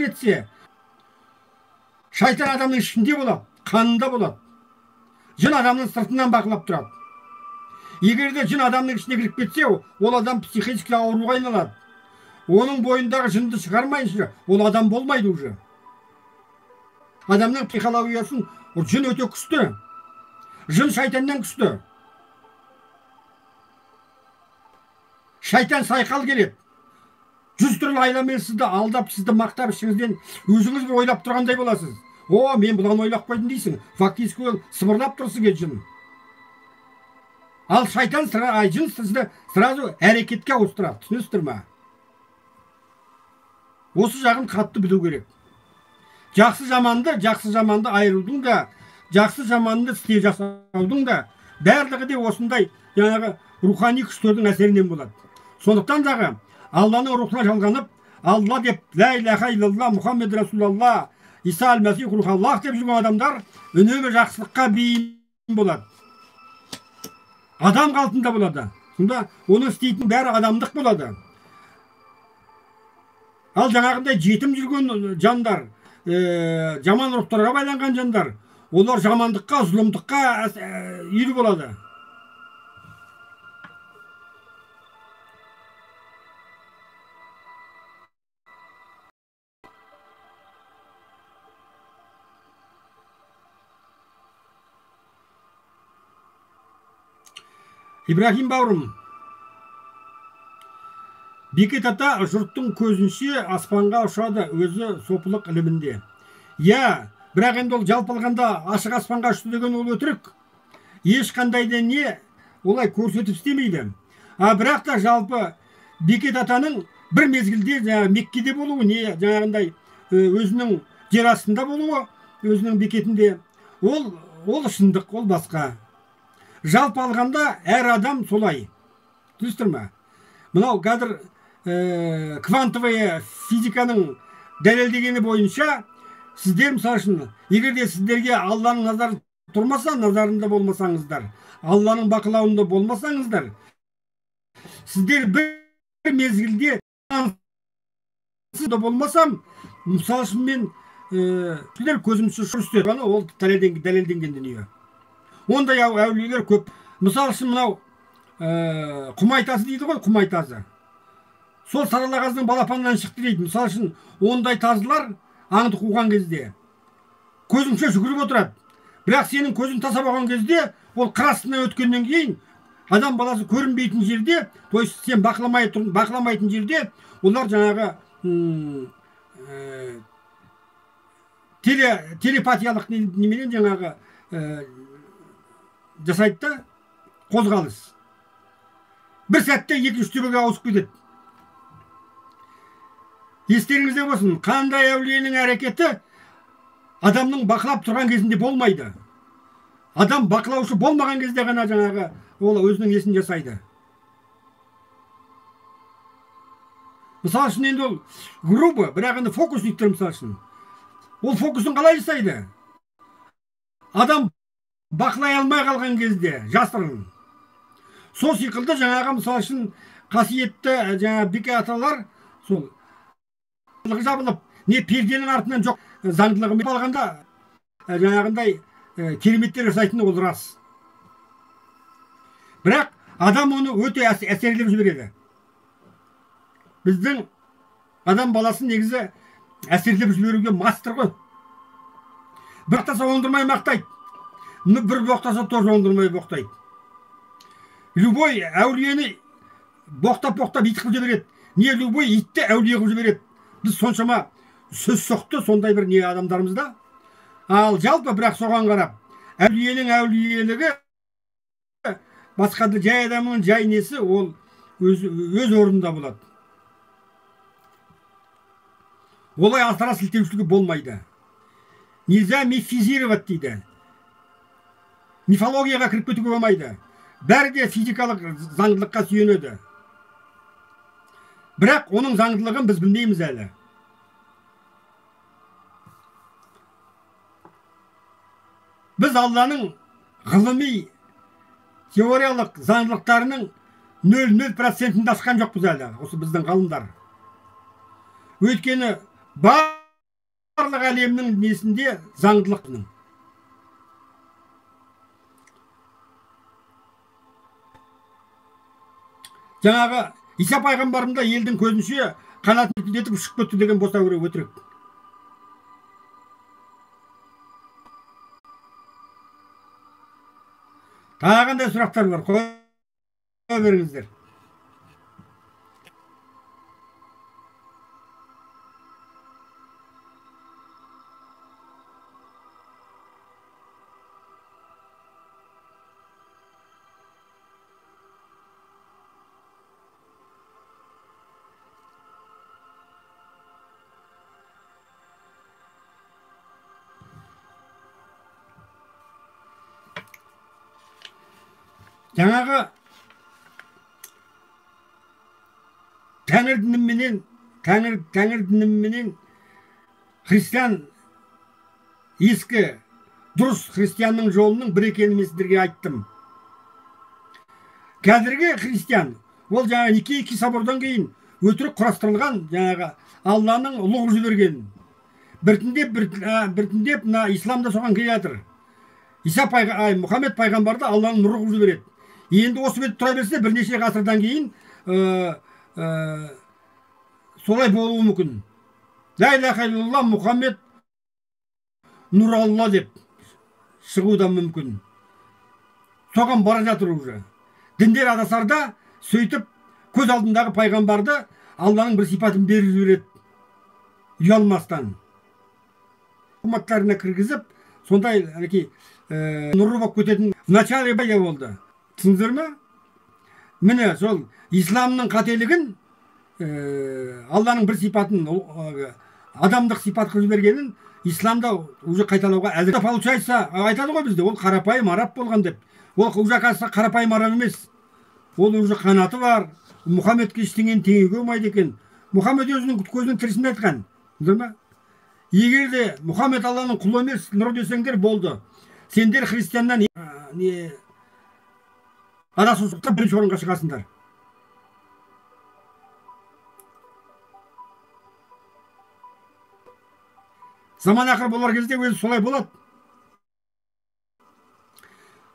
Speaker 2: етсе, шайтан адамның ішінде болады, қанында болады. Жын адамның сыртынан бақылап тұрады. Егер де жын адамның ішіне кіріп кетсе, ол адам психически ауруға айналады. Оның бойындағы жынды шығармайынша, ол адам болмайды уже. Адамның психологиясын жын өте күшті. Жын шайтаннан күшті. Шайтан сайқал келеді. 100 түрлі айламен сізді алдап, сізді мақтап, ішіңізден өзіңіз бір ойлап тұрғандай боласыз. О, мен бұдан ойлап қойдым дейсің. Фактически ол сыбырлап тұр сізге жын. Ал шайтан жын сізді сразу әрекетке ауыстырады. Түсінесіздер ме? Осы жағын қатты білу керек. Жақсы жаманды айырудың да, жақсы жаманды істей жасаудың да барлығы де осындай жаңағы рухани күштердің әсерінен болады. Сондықтан дағы Алланың рухына жалғанып, Алла деп, ла илаха иллалла, Мұхаммед Расулалла, Иса әл-Мәсих рухаллах деп жүрген адамдар үнемі жақсылыққа бейім болады. Адам қалпында болады. Сонда оны істейтін бәрі адамдық болады. Ал жаңағындай жетім жүрген жандар, жаман рухтарға байланған жандар, олар жамандыққа, зұлымдыққа үйір болады. Ибрахим бауырым, Бекет ата жұрттың көзінше аспанға ұшады өзі сопылық ілімінде. Я, бірақ енді ол жалпы алғанда ашық аспанға ұшты деген ол өтірік. Ешқандай да не олай көрсетіп істемейді. Бірақ та жалпы Бекет атаның бір мезгілде Меккеде болуы, не жаңағындай өзінің жер астында болуы, өзінің бекетінде, ол шындық, ол басқа. Жалпы алғанда әр адам солай. Түсіндіңіздер ме? Мынау қазір квантовая физиканың дәлелдегені бойынша сіздер, мысалы үшін, егер де сіздерге Алланың назары тұрмаса, назарында болмасаңыздар, Алланың бақылауында болмасаңыздар, сіздер бір мезгілде болмасам, мысалы үшін мен сіздер көзімше шүрістер, ол дәлелденген дүние. Ондай әулиелер көп. Мысалы үшін мынау құмайтасы дейді ғой, құмайтасы. Сол саралағаздың балапанынан шықты дейді. Мысалы үшін, ондай тазылар аңды қуған кезде көзіңше жүгіріп отырады. Бірақ сенің көзің таса болған кезде, ол қыр астынан өткеннен кейін, адам баласы көрінбейтін жерде, то есть сен бақыламайтын жерде, олар жаңағы телепатиялық неменен жаңағы жасайды да, қозғалыс. Бір сәтте екі-үш төбеге ауысып кетеді. Естеріңізде болсын, қандай әулиенің әрекеті адамның бақылап тұрған кезінде болмайды. Адам бақылаушы болмаған кезде ғана жаңағы ол өзінің есін жасайды. Мысалы үшін енді ол грубо, бірақ енді фокусниктер мысалы үшін. Ол фокусын қалай жасайды? Адам бақылай алмай қалған кезде жасырын. Сол секілді жаңағы мысалы үшін қасиетті жаңағы Бекет аталар сол жабылып, не перденің артынан жоқ заңдылығымен алғанда жаңағындай кереметтер жасайтыны ол рас. Бірақ адам оны өте әсерлеп жібереді. Біздің адам баласын негізі әсерлеп жіберуге мастер ғой. Бір боқтаса оңдырмай мақтайды. Бір боқтаса тоже оңдырмай боқтайды. Любой әулиені боқтап ит қылып жібереді. Не любой итті әулие қылып жібереді. Біз соншама сөз соқты сондай бір не адамдарымызда. Ал жалпы бірақ соған қарап, әулиенің әулиелігі басқада жай адамның жай несі ол өз орнында болады. Олай асыра сілтеушілігі болмайды. Нельзя мифизировать дейді. Мифологияға кіріп кетуге болмайды. Бәрі де физикалық заңдылыққа сүйенеді. Бірақ оның заңдылығын біз білмейміз әлі. Біз Алланың ғылыми теориялық заңдылықтарының 0,0%-інде асқан жоқпыз әлі, осы біздің ғалымдар. Өйткені барлық әлемнің несінде заңдылықтың. Жаңағы Иса пайғамбарында елдің көзінше қанатын кідетіп ұшып кетті деген болса өтірік. Тағы қандай сұрақтар бар, қоя беріңіздер. Жаңағы тәңір дінімменен христиан ескі дұрыс христианның жолының бір екенін мен сіздерге айттым. Қазіргі христиан ол жаңағы Никейский собордан кейін өтірік құрастырылған жаңағы Алланың ұлығы жіберген. Біртіндеп мына исламда соған келе жатыр. Мұхаммед пайғамбарды Алланың нұры қылып жібереді. Енді осы бетте тұра берсе бірнеше ғасырдан кейін солай болуы мүмкін. Ла илаха иллалла Мұхаммед нұралла деп шығуы да мүмкін. Соған бара жатыр уже. Діндер адасарда сөйтіп көз алдындағы пайғамбарды Алланың бір сипатын беріп жібереді ұялмастан. Уматтарына кіргізіп, сондай нұры болып кететін вначале бая болды. Түсіндіңіздер ме? Міне сол исламның қателігін, Алланың бір сипатын, адамдық сипат қылып жібергенін исламда уже қайталауға әзір. Получается, айтады ғой бізде, ол қарапайым араб болған деп. Ол уже қарапайым араб емес. Ол уже қанаты бар. Мұхаммедке ештеңені теңеуге болмайды екен. Мұхаммед өзінің көзінің тірісінде айтқан. Егер де Мұхаммед Алланың құлы емес, нұр десеңдер болды. Сендер христианнан адасушылықта бірінші орынға шығасыңдар. Заман ақыр болар кезде өзі солай болады.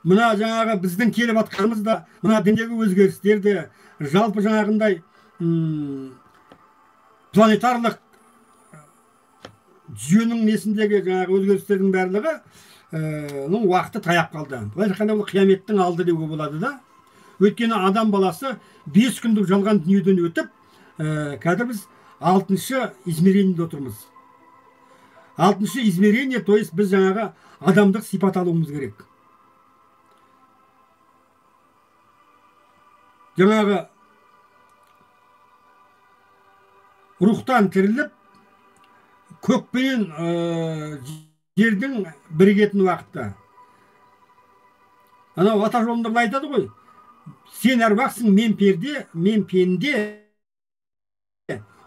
Speaker 2: Мына жаңағы біздің келіп атқанымыз да, мына діндегі өзгерістер де, жалпы жаңағындай планетарлық жүйенің несіндегі жаңағы өзгерістердің барлығы уақыты таяп қалды. Былайша айтқанда бұл қияметтің алды деуге болады да. Өйткені адам баласы 5 күндік жалған дүниеден өтіп, қазір біз 6-шы измерениеде отырмыз. 6-шы измерение, то есть біз жаңағы адамдық сипат алуымыз керек. Жаңағы рухтан тіріліп, көкпенен жердің бірігетін уақытта. Анау ата жолында былай айтады ғой, сен әруақсың, мен перде, мен пенде.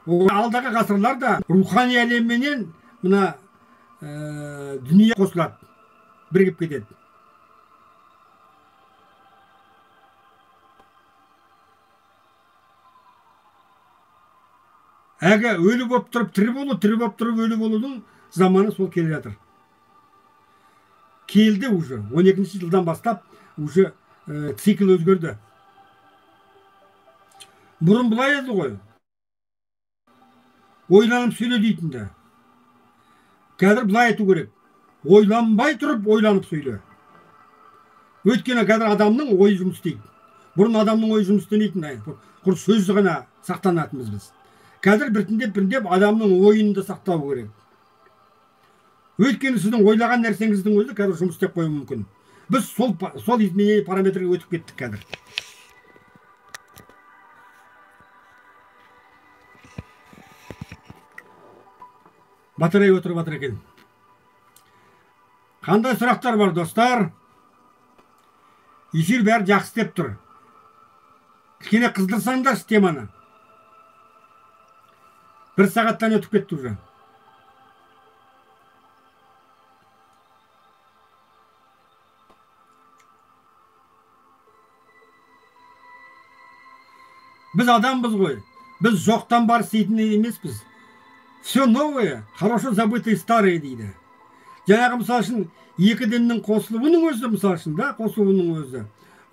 Speaker 2: Алдағы ғасырларда рухани әлемменен мына дүние қосылады, бірігіп кетеді. Әгі өлі болып тұрып тірі болу, тірі болып тұрып өлі болудың заманы сол келе жатыр. Келді уже. 12-ші жылдан бастап уже цикл өзгерді. Бұрын бұлай еді ғой. Ойланып сөйле дейтінді. Қазір бұлай айту керек. Ойланбай тұрып ойланып сөйле. Өйткені қазір адамның ойы жұмыс істейді. Бұрын адамның ойы жұмыс істемейтін. Құр сөзді ғана сақтанатынбыз біз. Қазір біртіндеп адамның ойын да сақтау керек. Өйткені сіздің ойлаған нәрсеңіздің өзі қазір жұмыс істеп қою мүмкін. Біз сол изменение параметрге өтіп кеттік қазір. Батырай отырып жатыр екен. Қандай сұрақтар бар, достар? Эфир бәрі жақсы істеп тұр. Кішкене қыздырсаңдаршы теманы. 1 сағаттан өтіп кетті уже. Біз адамбыз ғой. Біз жоқтан бар істейтін емеспіз. Все новое, хорошо забытое старое дейді. Жаңағы мысал үшін екі діннің қосылуының өзі, мысал үшін да, қосылуының өзі.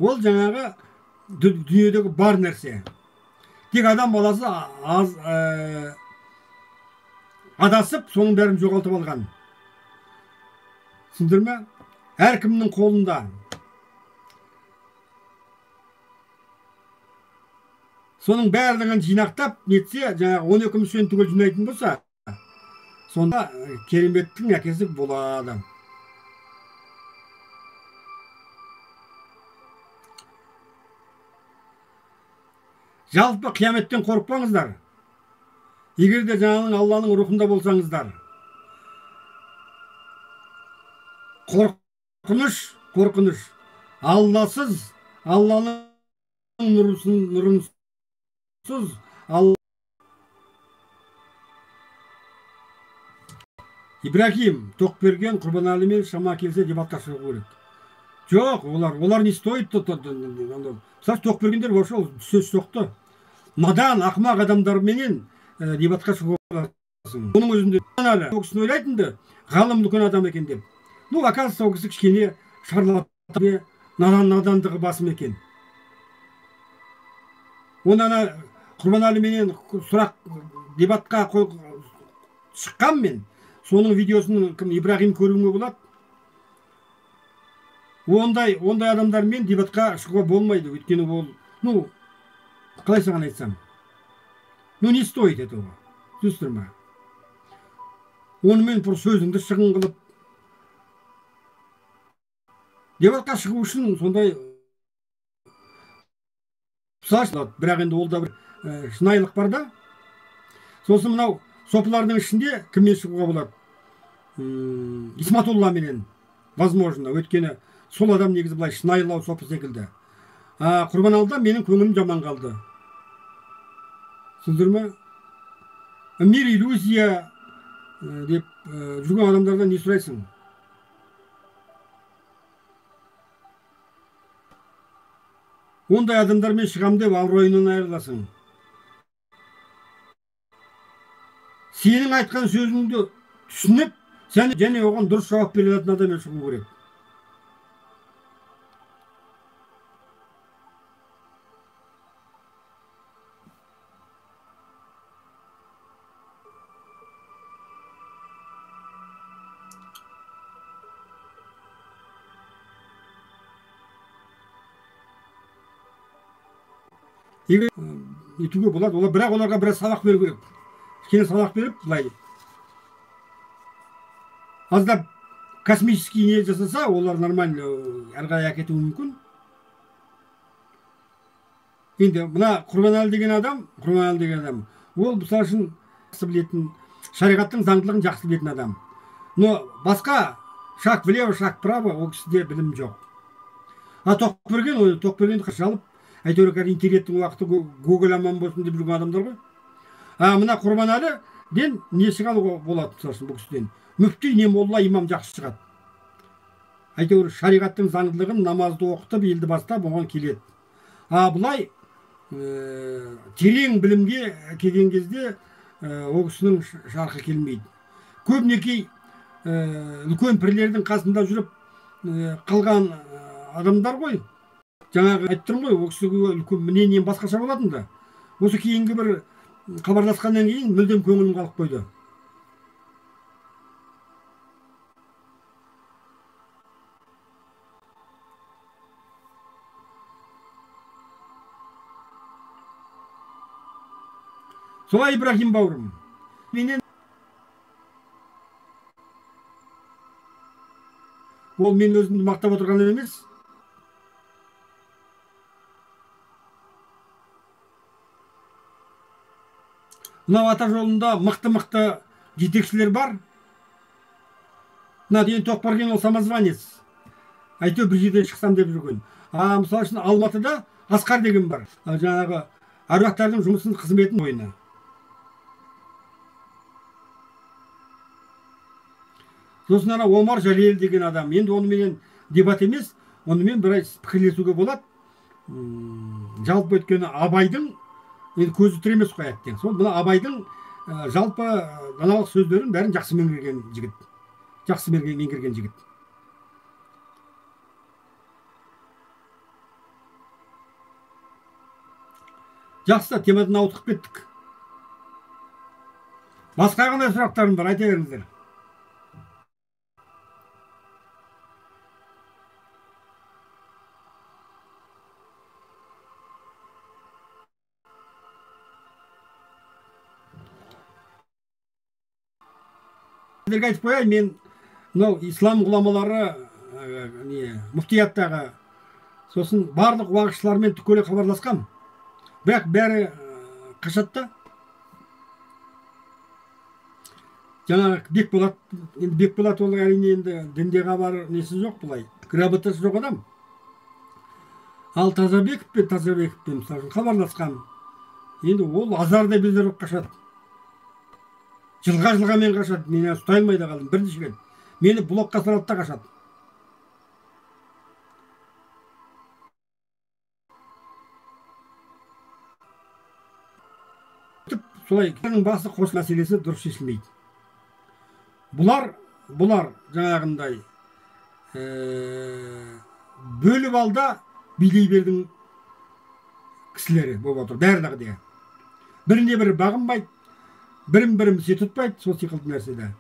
Speaker 2: Ол жаңағы дүниедегі бар нәрсе. Тек адам баласы адасып, соның бәрін жоғалтып алған. Түсіндір ме? Әркімнің қолында. Соның барлығын жинақтап, нетсе, жаңағы 12 мүшені түгел жинайтын болса, сонда кереметтің әкесі болады. Жалпы қияметтен қорықпаңыздар. Егер де жаңағының Алланың рухында болсаңыздар. Қорқыныш. Алласыз, Алланың нұрынсыз, Ибрахим, Тоқберген, Құрбанәлі мен Шама келсе дебатқа шығу керек. Жоқ, олар не стоит? Саш Тоқбергендер вообще сөз соқты. Надан, ақымақ адамдарменен дебатқа шығу боласың. Оның өзінде ол кісіні ойлайтынды, ғалым үлкен адам екен деп. Ну, оказывается, ол кісі кішкене шарлатан, надандығы басым екен. Оны Құрбанәлі менен сұрақ дебатқа шыққан мен, соның видеосын Ибрахим көруіңе болады. Ондай адамдармен дебатқа шығуға болмайды. Өйткені ол, қалай саған айтсам, Ну не стоит этого, түсіндірдің ма? Онымен бір сөзіңді шығын қылып дебатқа шығу үшін сондай ұқсас, бірақ енді ол да бір шынайылық бар да. Сосын мынау сопылардың ішінде кіммен шығуға болады? Исматулла менен, возможно, өйткені сол адам негізі былай шынайылау сопы секілді. Құрбаналыда менің көңілім жаман қалды. Түсіндір ме? Мир иллюзия деп жүрген адамдардан не сұрайсың? Ондай адамдармен шығам деп абыройынан айырыласың. Сенің айтқан сөзіңді түсініп, сен және оған дұрыс жауап бере алатын адаммен шығу керек. Егер етуге болады, бірақ оларға біраз сабақ беру керек. Кішкене сабақ беріп, былай аздап космический не жасаса, олар нормально әрі қарай әкетуі мүмкін. Енді мына Құрбанәлі деген адам, ол мысалы үшін білетін, шариғаттың заңдылығын жақсы білетін адам. Но басқа шаг влево, шаг вправо, ол кісіде білім жоқ. Тоқберген жалып, әйтеуір интернеттің уақыты Google аман болсын деп жүрген адамдар ғой. Мына Құрбанәліден не шығалуға болады, мысалы үшін бұл кісіден? Мүфти не молла имам жақсы шығады. Әйтеуір шариғаттың заңдылығын, намазды оқытып, елді бастап, оған келеді. Бұлай терең білімге келген кезде ол кісінің жарқы келмейді. Көбінекей үлкен пірлердің қасында жүріп қалған адамдар ғой. Жаңағы айтып тұрмын ғой, ол кісіге үлкен мнением басқаша болатын да. Осы кейінгі бір хабарласқаннан кейін мүлдем көңілім қалып қойды. Солай Ибрахим бауырым. Ол мен өзімді мақтап отырғаным емес. Мынау ата жолында мықты жетекшілер бар. Мына деген Тоқберген ол самозванец. Әйтеуір бір жерден шықсам деп жүрген. Мысалы үшін Алматыда Асқар деген бар. Жаңағы әруақтардың жұмысын, қызметін ойына. Сосын ана Омар Жалел деген адам. Енді онымен дебат емес, онымен бір пікірлесуге болады. Жалпы өткені Абайдың көзі тіремес қой әттең. Сол мына Абайдың жалпы даналық сөздерін бәрін жақсы меңгерген жігіт. Жақсы, темадан ауытқып кеттік. Басқа қандай сұрақтарым бар, айта беріңіздер. Айтып қояйын, мен мынау ислам ғұламалары муфтияттағы сосын барлық уағызшылармен тікелей хабарласқам. Бірақ бәрі қашатта. Жаңағы Бекболат ол әрине енді дінде хабар несі жоқ бұлай. Грамотасы жоқ адам. Ал Тазабековпен мысалы хабарласқам. Енді ол азардай безеріп қашады. Жылға мен қашады, мені ұстай алмайды қалдым, бірінші рет. Мені блокқа салады да қашады. Солай, басы қос мәселесі дұрыс шешілмейді. Бұлар жаңағындай бөліп алда билей бердің кісілері болып отыр, барлығы де. Біріне бірі бағынбайды, бірін місе тұтпайды, сол секілді нәрседе.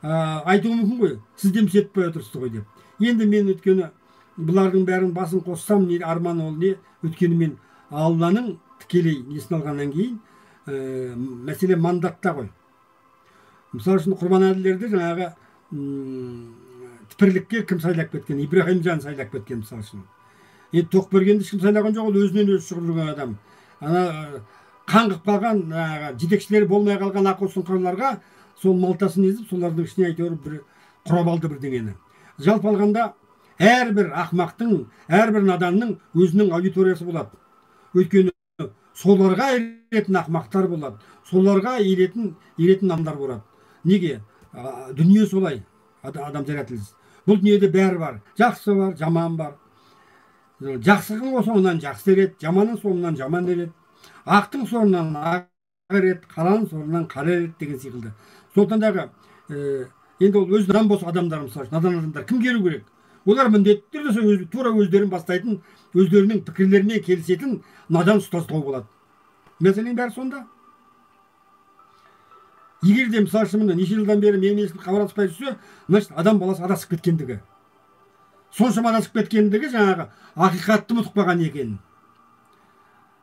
Speaker 2: Айтуы мүмкін ғой, сізде місе тұтпай отырсыз ғой деп. Енді мен өткені бұлардың бәрін басын қоссам, арман ол не? Өткені мен Алланың тікелей несін алғаннан кейін мәселе мандатта ғой. Мысалы үшін Құрбанәлілерді жаңағы тіпірлікке кім сайлап кеткен? Ибраһимжан сайлап кеткен мысалы үшін. Енді Тоқбергенді ешкім сайлаған жоқ, ол өзінен өзі шығып жүрген адам. Ана қаңғып қалған жетекшілері болмай қалған ақыл сұңқарларға сол малтасын езіп, солардың ішіне әйтеуір бір құрап алды бірдеңені. Жалпы алғанда әрбір ақмақтың, әрбір наданның өзінің аудиториясы болады. Өйткені соларға еретін ақмақтар болады, соларға еретін адамдар болады. Неге? Дүние солай, адам жаратылыс. Бұл дүниеде бәрі бар. Жақсы бар, жаман бар. Жақсының соңынан жақсы ереді, жаманның соңынан жаман ереді. Ақтың соңынан ақ ереді, қараның соңынан қара ереді деген секілді. Сондықтан енді ол өз надан болса адамдар, мысалы, надан адамдар кім келу керек? Олар міндетті түрде тура өздерін бастайтын, өздерінің пікірлеріне келісетін надан ұстаздығы болады. Мәселенің бәрі сонда. Егер де мысалы үшін неше жылдан бері менімен хабарласпай жүрсе, значит адам баласы адасып кеткендігі. Соншама адасып кеткендігі жаңағы ақиқатты ұмытып қалған екен.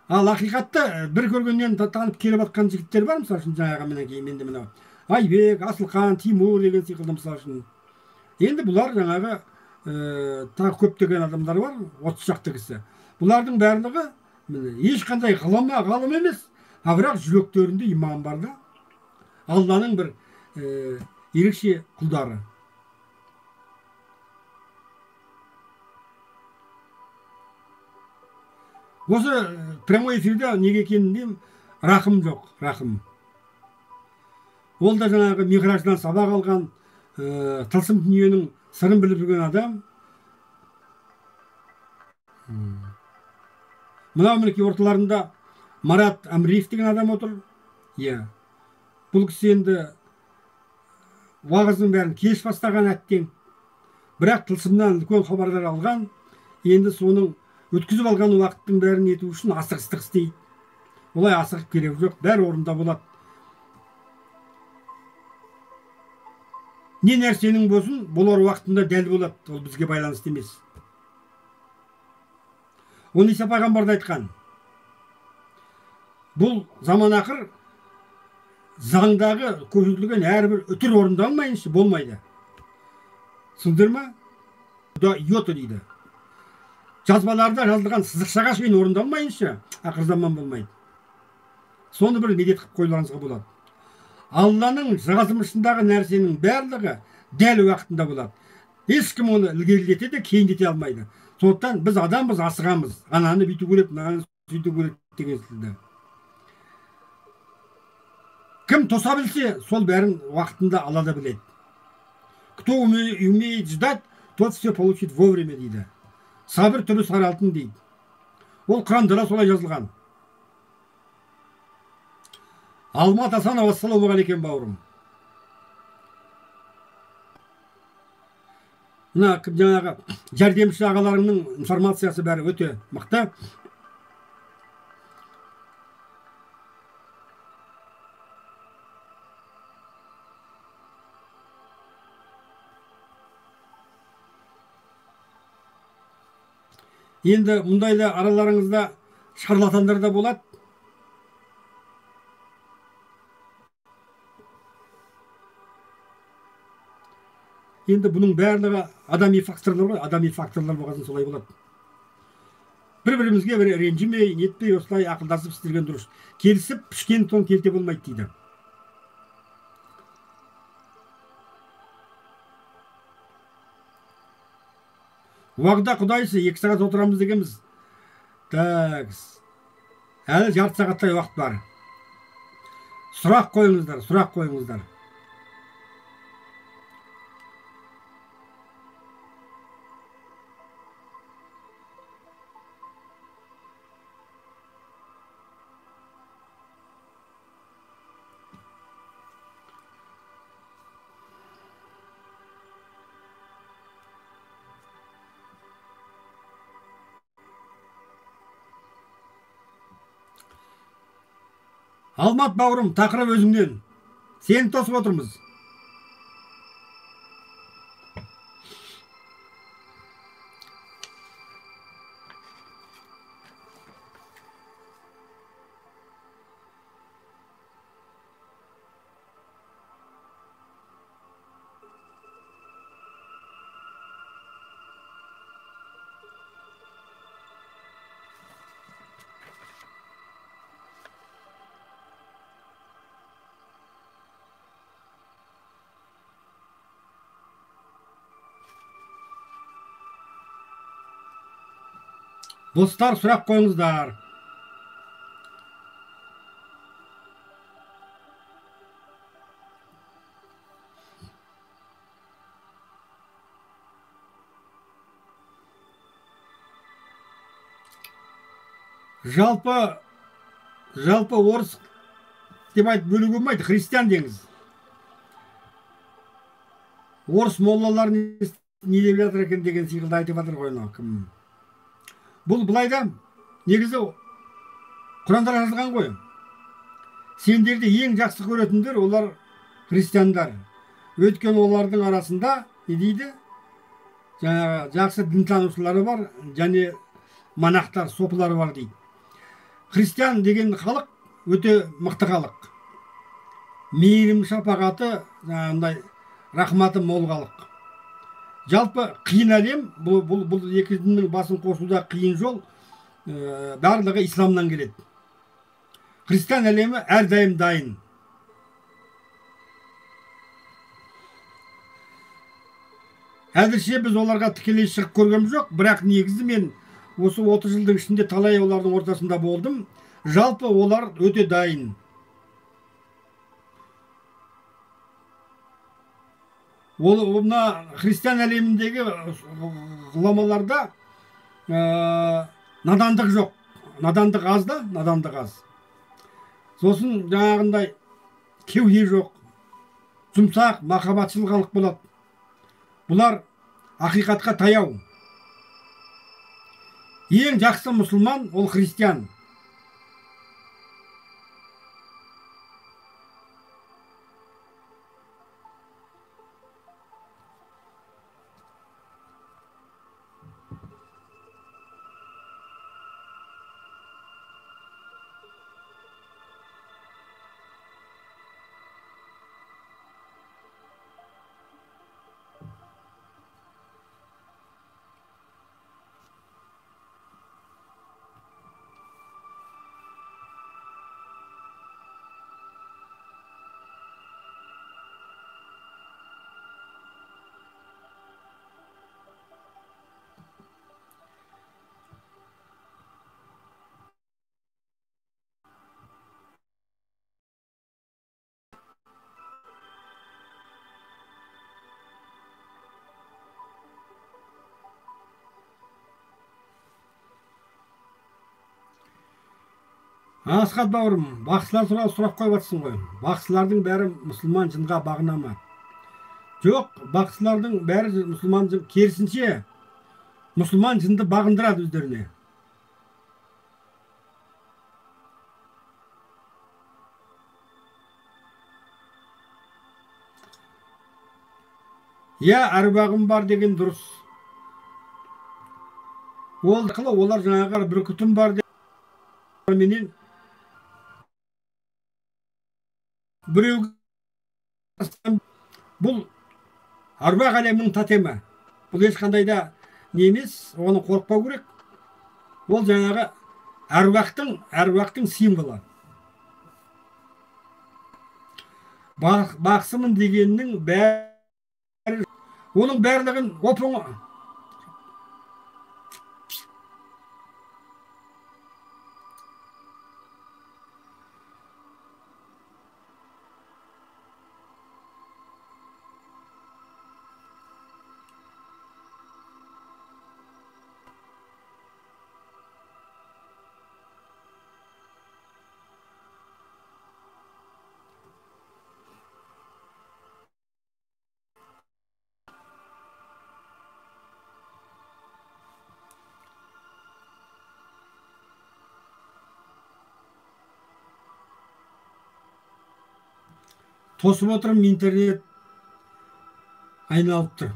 Speaker 2: Ал ақиқатты бір көргеннен танып келіп жатқан жігіттер бар, мысалы үшін жаңағы менде мынау Айбек, Асылхан, Тимур деген секілді мысалы үшін. Енді бұлар жаңағы тағы көптеген адамдар бар, 30 шақты кісі. Бұлардың барлығы ешқандай ғалым емес, бірақ жүректерінде иман бар да. Алланың бір ерекше құлдары. Осы прямой эфирде неге екенін деймін, рахым жоқ, рахым. Ол да жаңағы миғраждан сабақ алған, тылсым дүниенің сырын біліп жүрген адам. Мынау мінекей орталарында Марат Әміреев деген адам отыр. Бұл кісі енді уағыздың бәрін кеш бастаған әттең. Бірақ тылсымнан үлкен хабардар алған, енді соның өткізіп алған уақыттың бәрін ету үшін асығыстық істейді. Олай асығып керек жоқ, бәрі орында болады. Не нәрсенің болсын, болар уақытында дәл болады, ол бізге байланысты емес. Оны Иса пайғамбар айтқан. Бұл заман ақыр заңдағы көрсетілген әрбір үтір орындалмайынша болмайды. Түсіндіңдер ма? Йота дейді. Жазбаларда жазылған сызықшаға шейін орындалмайынша ақыр заман болмайды. Соны бір медет қылып қойылғаныңызға болады. Алланың жазмышындағы нәрсенің барлығы дәл уақытында болады. Ешкім оны ілгерілете де кейіндете алмайды. Сондықтан біз адамбыз, асығамыз. Ананы бүйту керек, мынаны сөйту керек деген секілді. Кім тоса білсе, сол бәрін уақытында ала да біледі. Кто умеет ждать, тот все получит вовремя дейді. Сабыр түбі сары алтын дейді. Ол Құранда да солай жазылған. Алмат Асанов, ассалаумағалейкум бауырым. Мына жаңағы жәрдемші ағаларымның информациясы бәрі өте мықты. Енді мұндайда араларыңызда шарлатандар да болады. Енді бұның барлығы адами факторлар ғой, адами факторлар болғасын солай болады. Бір-бірімізге ренжімей, нетпей, осылай ақылдасып істелген дұрыс. Келісіп, пішкен тон келте болмайды дейді. Уақыда құдайсы 2 сағат отырамыз дегенбіз. Әлі жарты сағаттай уақыт бар. Сұрақ қойыңыздар, сұрақ қойыңыздар. Алмат бауырым, тақырып өзіңнен. Сені тосып отырмыз. Достар, сұрақ қойыңыздар. Жалпы орыс деп айтып бөлуге болмайды, христиан деңіз. Орыс моллалар не деп жатыр екен деген секілді айтып жатыр ғой кім. Бұл былайда негізі Құранда жазылған ғой. Сендерді ең жақсы көретіндер олар христиандар. Өйткені олардың арасында не дейді? Жаңағы жақсы дінтанушылары бар, және монахтар, сопылары бар дейді. Христиан деген халық өте мықты халық. Мейірім шапағаты, жаңағындай рахматы мол халық. Жалпы қиын әлем, бұл екі діннің басын қосуда қиын жол, барлығы исламнан келеді. Христиан әлемі әрдайым дайын. Әзірше біз оларға тікелей шығып көргем жоқ, бірақ негізі мен осы 30 жылдың ішінде талай олардың ортасында болдым. Жалпы олар өте дайын. Мына христиан әлеміндегі ғұламаларда надандық жоқ. Надандық аз да, надандық аз. Сосын жаңағындай кеуде жоқ. Жұмсақ, махаббатшыл халық болады. Бұлар ақиқатқа таяу. Ең жақсы мұсылман ол христиан. Асхат бауырым, бақсылар туралы сұрақ қойып жатсың ғой. Бақсылардың бәрі мұсылман жынға бағына ма? Жоқ, бақсылардың бәрі мұсылман жын, керісінше мұсылман жынды бағындырады өздеріне. Я, әруағым бар деген дұрыс. Олар жаңағы бір күтім бар менен біреу бұл әруақ әлемінің тотемі. Бұл ешқандай да не емес, оны қорықпау керек. Ол жаңағы әруақтың символы. Бақсымын дегеннің бәрі, оның барлығын оп-оңай. Тосып отырым, интернет айналып тұр.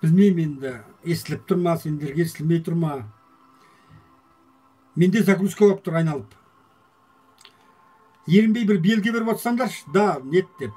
Speaker 2: Білмеймін енді, естіліп тұр ма, сендерге естілмей тұр ма? Менде загрузка болып тұр айналып. Ерінбей бір белгі беріп отырсаңдаршы, да, нет деп.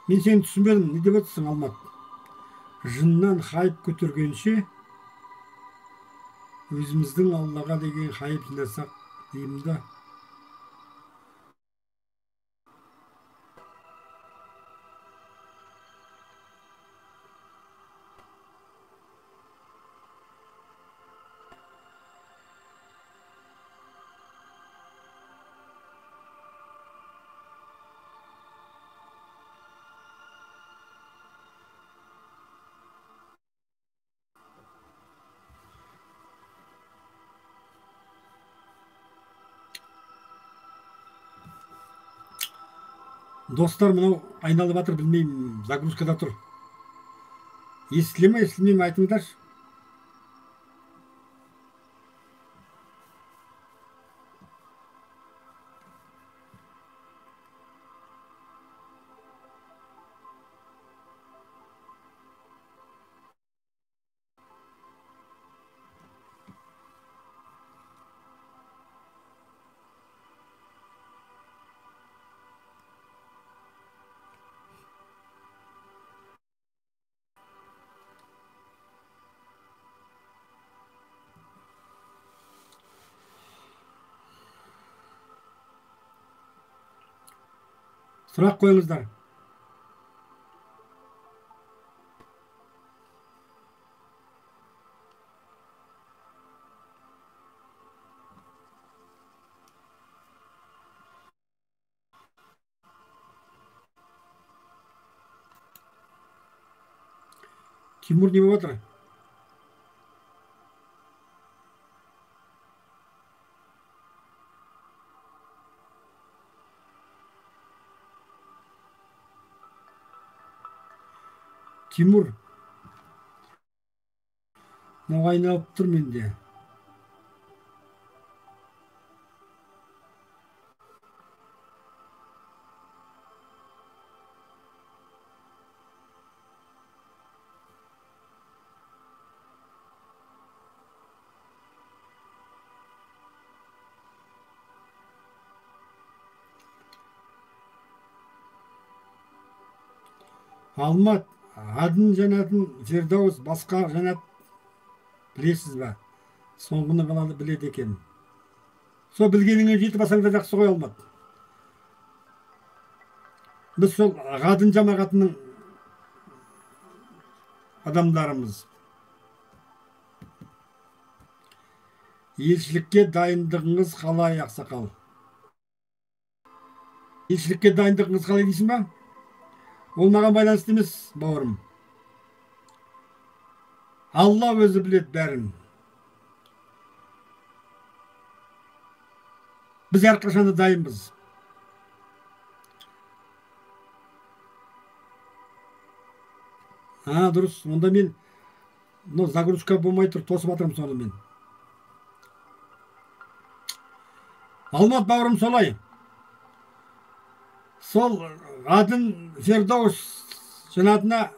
Speaker 2: Мен сені түсінбедім, не деп отырсың, Алмат? Жыннан хайып көтергенше, өзіміздің Аллаға деген хайып жинасақ деймін да. Достар, мынау айналып жатыр, білмеймін, загрузкада тұр. Естіле ме, естілмей ме, айтыңдаршы. Сұрақ қойыңыздар. Тимур не болып отыр? Тимур, мынау айналып тұр менде. Алмат, адын жанатын Фердауыс, басқа жанат білесіз ба? Соңғыны ғана біледі екен. Сол білгеніңе жетіп алсаң да жақсы ғой, Алмат. Біз сол ғадын жамағатының адамдарымыз. Елшілікке дайындығыңыз қалай, ақсақал? Елшілікке дайындығыңыз қалай дейсің ба? Ол маған байланысты емес, бауырым. Алла өзі біледі бәрін. Біз әрқашан да дайынбыз. Дұрыс. Онда мен загрузка болмай тұр, тосып жатырмын соны мен. Алмат бауырым, солай. Сол адын Фердауыс жанатына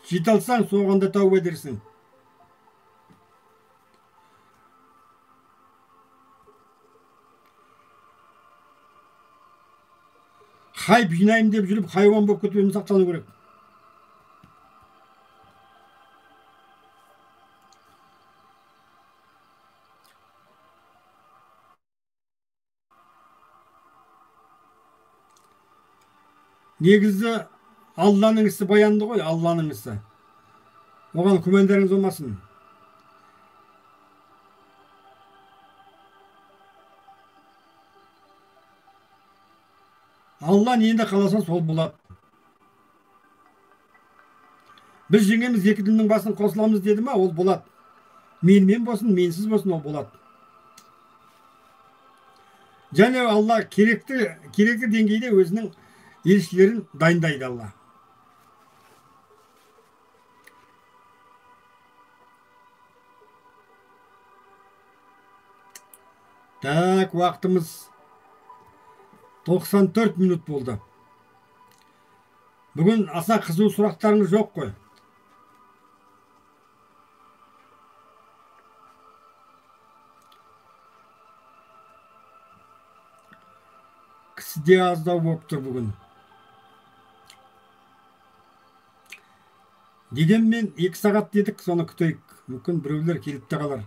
Speaker 2: жете алсаң, соғанда тәубе ederсің. Хайп жинайым деп жүріп, хайуан болып кетуіміз сақтану керек. Негізі Алланың ісі баянды ғой, Алланың ісі. Оған күмәндарыңыз болмасын. Алла нені қаласа сол болады. Біз жеңеміз, екі діннің басын қосыламыз деді ма, ол болады. Менімен болсын, менсіз болсын, ол болады. Және Алла керекті деңгейде өзінің елшілерін дайындайды Алла. Так, уақытымыз 94 минут болды. Бүгін аса қызу сұрақтарыңыз жоқ қой. Кісіде аздау болып тұр бүгін. Дегенмен 2 сағат дедік, соны күтейік. Мүмкін біреулер келіп те қалар.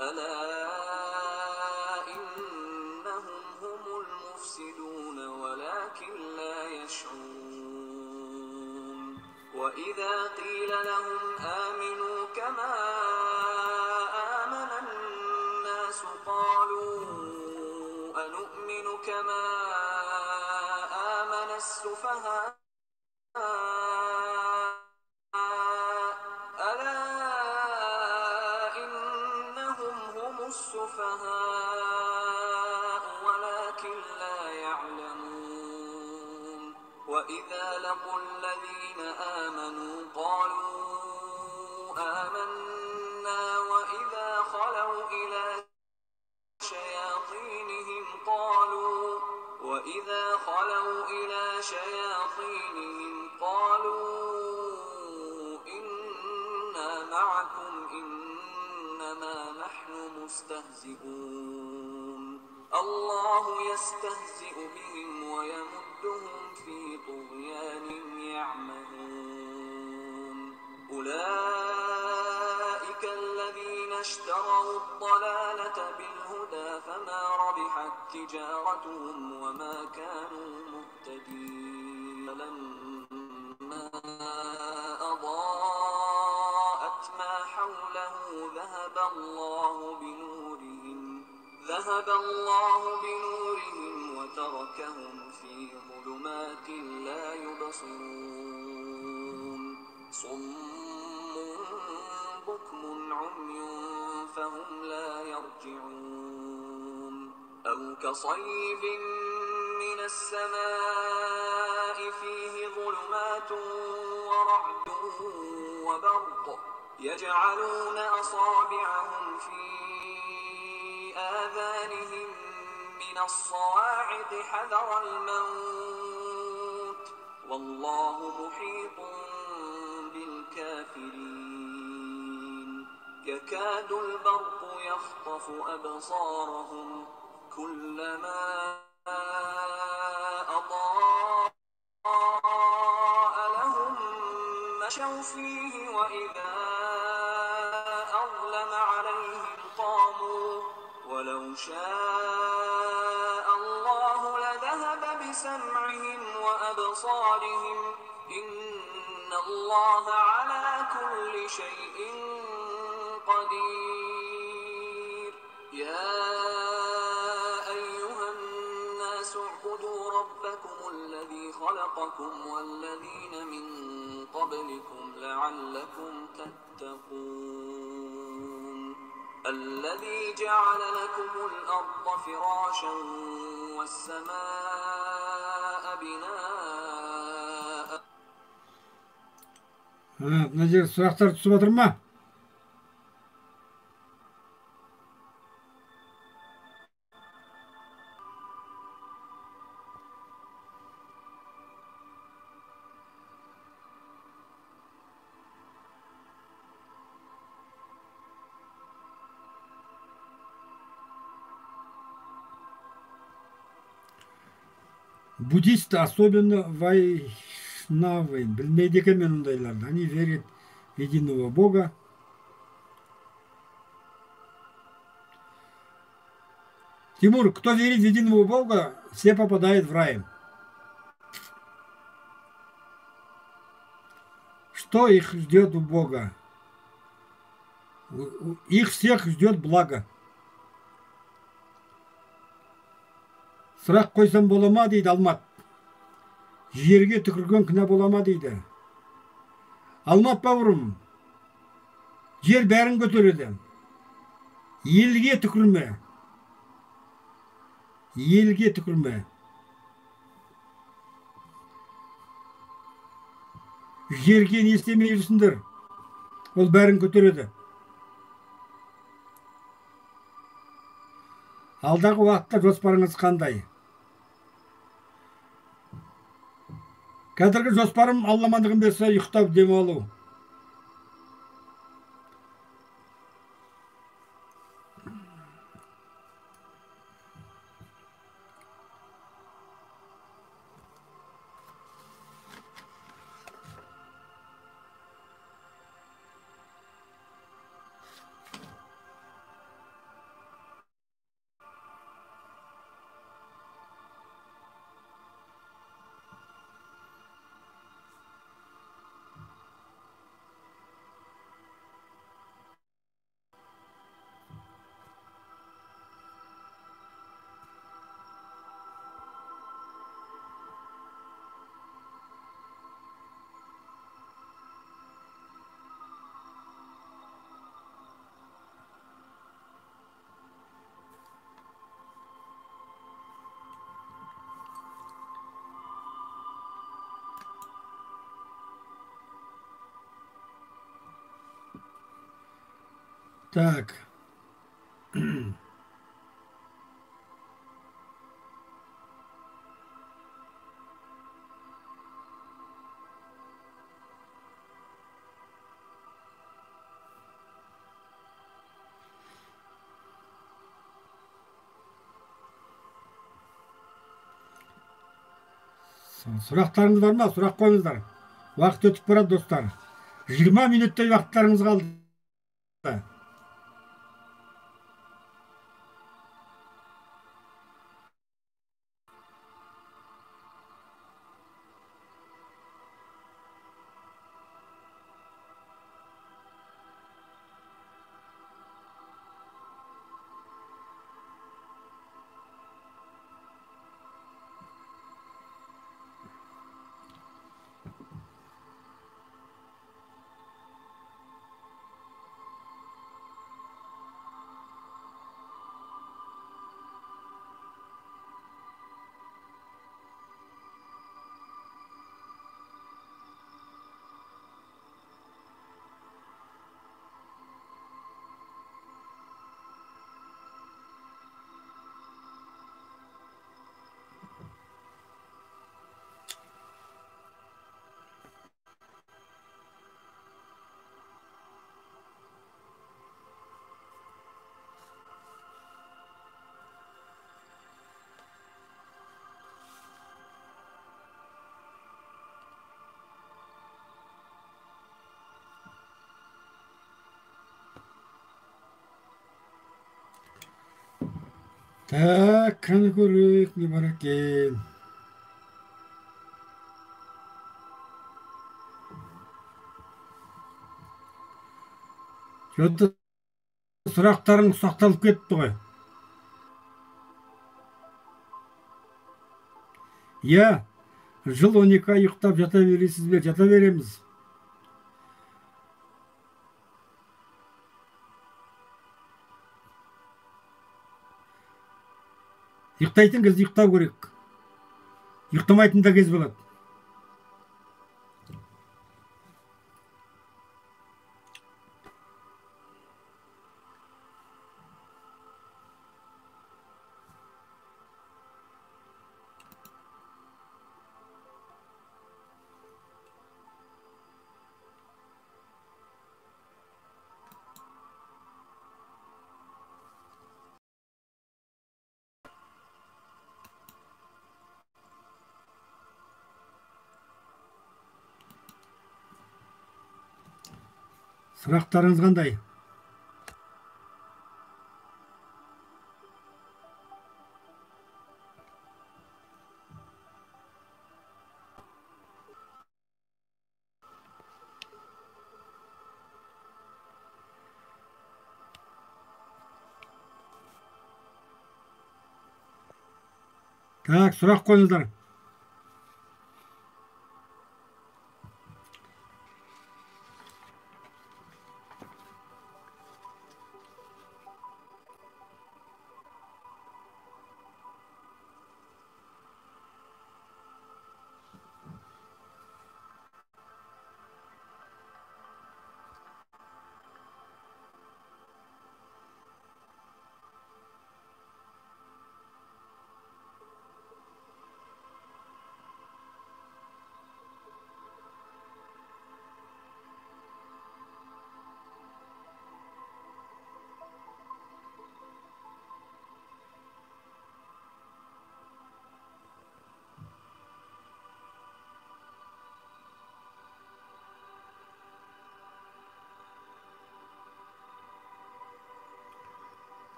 Speaker 1: ألا إنهم هم المفسدون ولكن لا يشعرون وإذا قيل لهم آمنوا كما آمن الناس قالوا أنؤمن كما آمن السفهاء ألا إنهم هم السفهاء ولكن لا يعلمون وإذا لقوا الذين آمنوا قالوا آمنا وإذا خلوا إلى شياطينهم قالوا إنا معكم إنما نحن مستهزئون الله يستهزئ بهم ويمدهم في طغيانهم يعمهون أولئك الذين اشتروا الضلالة بالهدى فما ربحت تجارتهم وما كانوا مهتدين لما أضاءت ما حوله ذهب الله بنورهم وتركهم في ظلمات لا يبصرون صم بكم عمي فهم لا يرجعون أو كصيب من السماء فيه ظلمات ورعد وبرق يجعلون أصابعهم في آذانهم من الصواعق حذر الموت والله محيط بالكافرين يكاد البرق يخطف أبصارهم كلما أضاء لهم مشوا فيه وإذا أظلم عليهم قاموا ولو شاء الله لذهب بسمعهم وأبصارهم إن الله على كل شيء قدير يا أيها الناس اعبدوا ربكم الذي خلقكم والذين من قبلكم لعلكم تتقون الذي جعل لكم الأرض فراشا والسماء بناء
Speaker 2: Мына жер сұрақтар түсіп отыр ма? Буддист, особенно вайшнавы, білмейді екен мен ондайларды. Они верят в единого Бога. Тимур, кто верит в единого Бога, все попадают в рай. Что их ждет у Бога? Их всех ждет благо. Сұрақ қойсам бола ма дейді Алмат. Жерге түкірген күнә бола ма дейді. Алмат бауырым, жер бәрін көтереді. Елге түкірме. Елге түкірме. Жерге не істемей жүрсіңдер. Ол бәрін көтереді. Алдағы уақытта жоспарыңыз қандай? Қазіргі жоспарым Алла амандығын берсе ұйықтап демалу. Так. Сұрақтарыңыз бар ма? Сұрақ қойыңыздар. Уақыт өтіп барады достар. 20 минуттай уақыттарыңыз қалды. Так, қане көрейік, не бар екен. Жөнді сұрақтарың сақталып кетті ғой. Иә, жыл 12 ай ұйықтап жата бересіз бе? Жата береміз. Ұйықтайтын кезде ұйықтау керек. Ұйықтамайтын да кез болады. Сұрақтарыңыз қандай? Так, сұрақ қойыңыздар.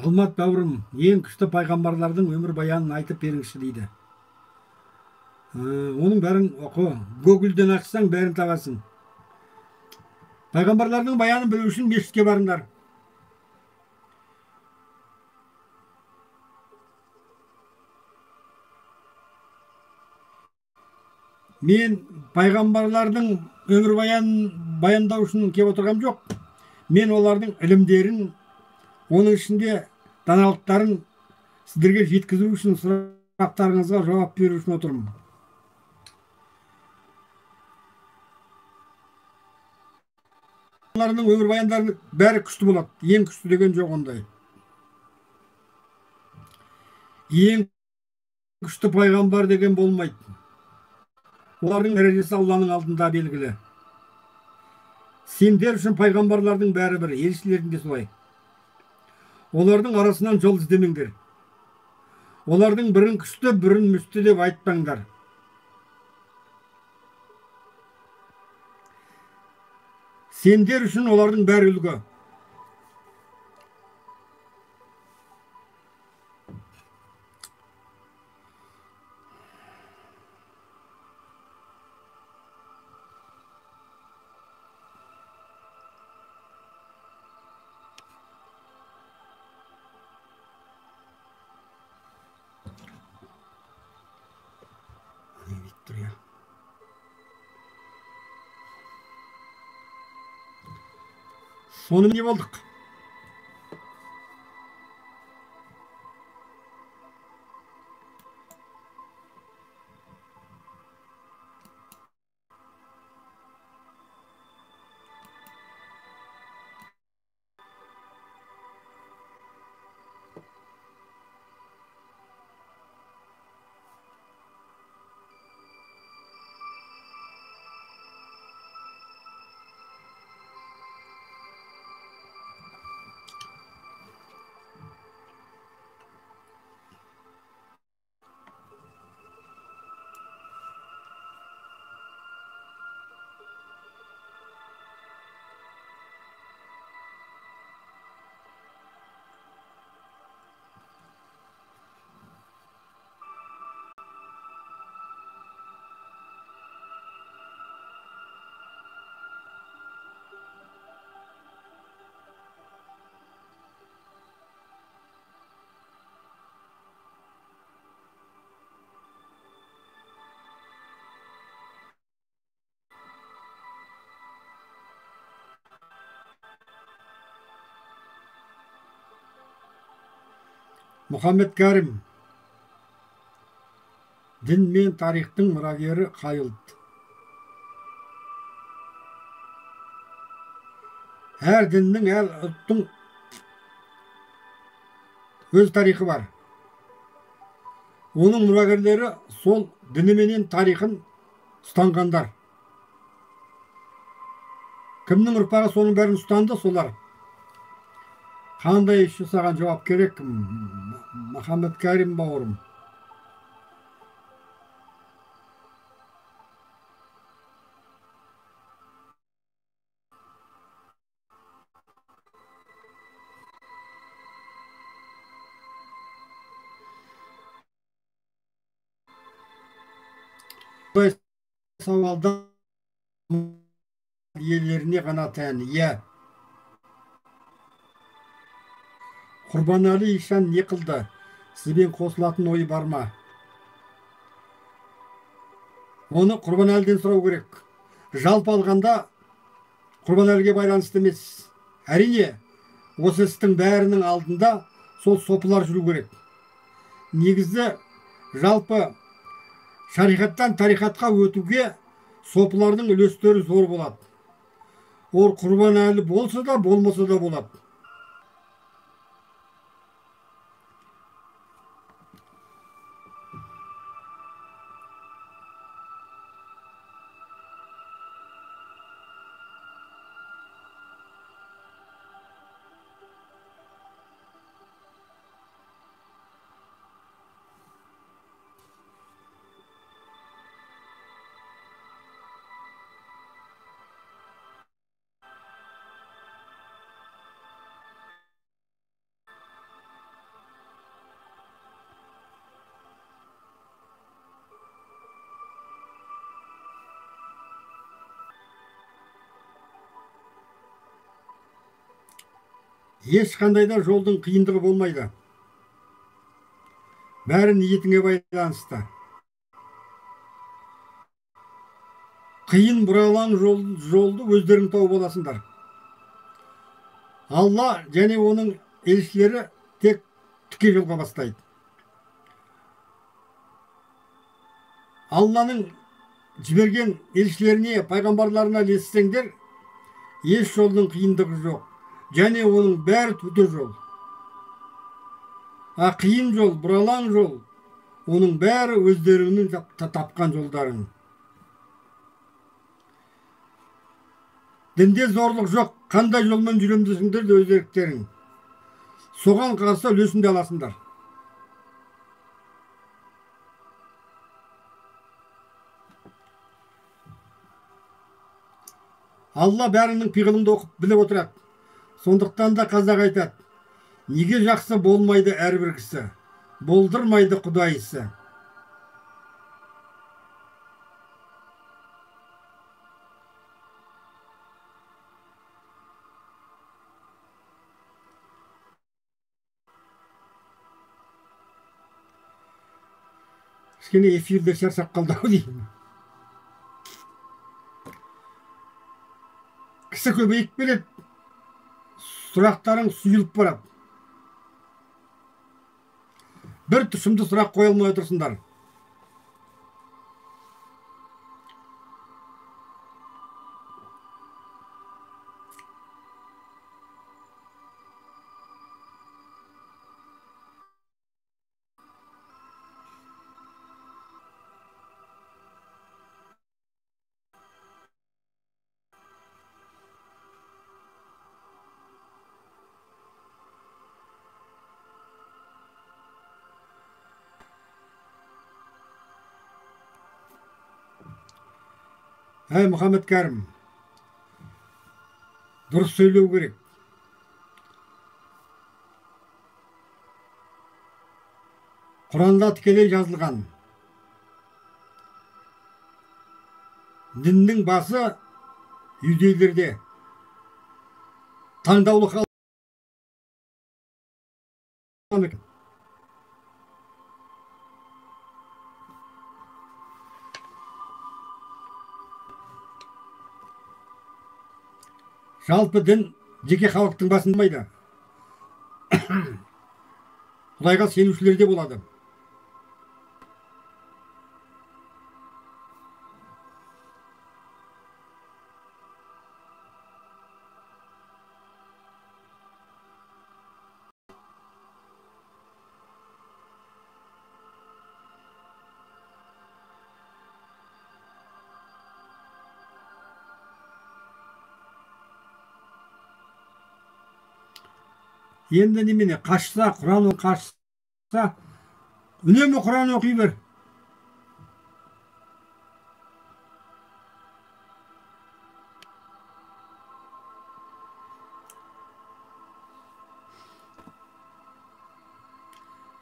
Speaker 2: Алмат бауырым, ең күшті пайғамбарлардың өмір баянын айтып беріңізші дейді. Оның бәрін оқы, Гуглден ашсаң бәрін табасың. Пайғамбарлардың баянын білу үшін мешітке барыңдар. Мен пайғамбарлардың өмір баянын баяндау үшін келіп отырғам жоқ. Мен олардың ілімдерін, оның ішінде даналықтарын сіздерге жеткізу үшін, сұрақтарыңызға жауап беру үшін отырмын. Олардың өмір баяндарының бәрі күшті болады. Ең күшті деген жоқ ондай. Ең күшті пайғамбар деген болмайды. Олардың дәрежесі Алланың алдында белгілі. Сендер үшін пайғамбарлардың бәрі бір, елшілердің де солай. Олардың арасынан жол іздемеңдер. Олардың бірін күшті, бірін мүшті деп айтпаңдар. Сендер үшін олардың бәрі үлгі. Соны не болдық? Мұхаммед Кәрім, дін мен тарихтың мұрагері қай ұлт? Әр діннің, әр ұлттың өз тарихы бар. Оның мұрагерлері сол діні менен тарихын ұстанғандар. Кімнің ұрпағы соның бәрін ұстанды, солар. Қандай іс жасаған жауап керек, Мұхаммед Кәрім бауырым. Бұндай сауалдар иелеріне ғана тән. Иә, Құрбанәлі Ишан не қылды? Сізбен қосылатын ойы бар ма? Оны Құрбанәліден сұрау керек. Жалпы алғанда Құрбанәліге байланысты емес. Әрине, осы істің бәрінің алдында сол сопылар жүру керек. Негізі жалпы шариғаттан тарихатқа өтуге сопылардың үлестері зор болады. Ол Құрбанәлі болса да, болмаса да болады. Ешқандай да жолдың қиындығы болмайды. Бәрі ниетіңе байланысты. Қиын бұралаң жолды өздерің тауып аласыңдар. Алла және оның елшілері тек тіке жолға бастайды. Алланың жіберген елшілеріне, пайғамбарларына ілессеңдер, еш жолдың қиындығы жоқ. Және оның бәрі түтір жол. Қиын жол, бұралаң жол, оның бәрі өздеріңнің тапқан жолдарың. Дінде зорлық жоқ, қандай жолмен жүрем десіңдер де өз еріктерің. Соған қарсы үлесінде аласыңдар. Алла бәрінің пиғылыңды оқып біліп отырады. Сондықтан да қазақ айтады, неге жақсы болмайды әрбір кісі, болдырмайды Құдай ісі. Кішкене эфирде шаршап қалды-ау деймін. Кісі көбейіп келеді, сұрақтарың сұйылып барады. Бір тұшымды сұрақ қоя алмай отырсыңдар. Әй, Мұхаммед Кәрім, дұрыс сөйлеу керек. Құранда тікелей жазылған. Діннің басы юдейлерде. Таңдаулы халық. Жалпы дін жеке халықтың басын болмайды. Құдайға сенушілер де болады. Енді немене, қашса, Құран қашса, үнемі Құран оқи бер.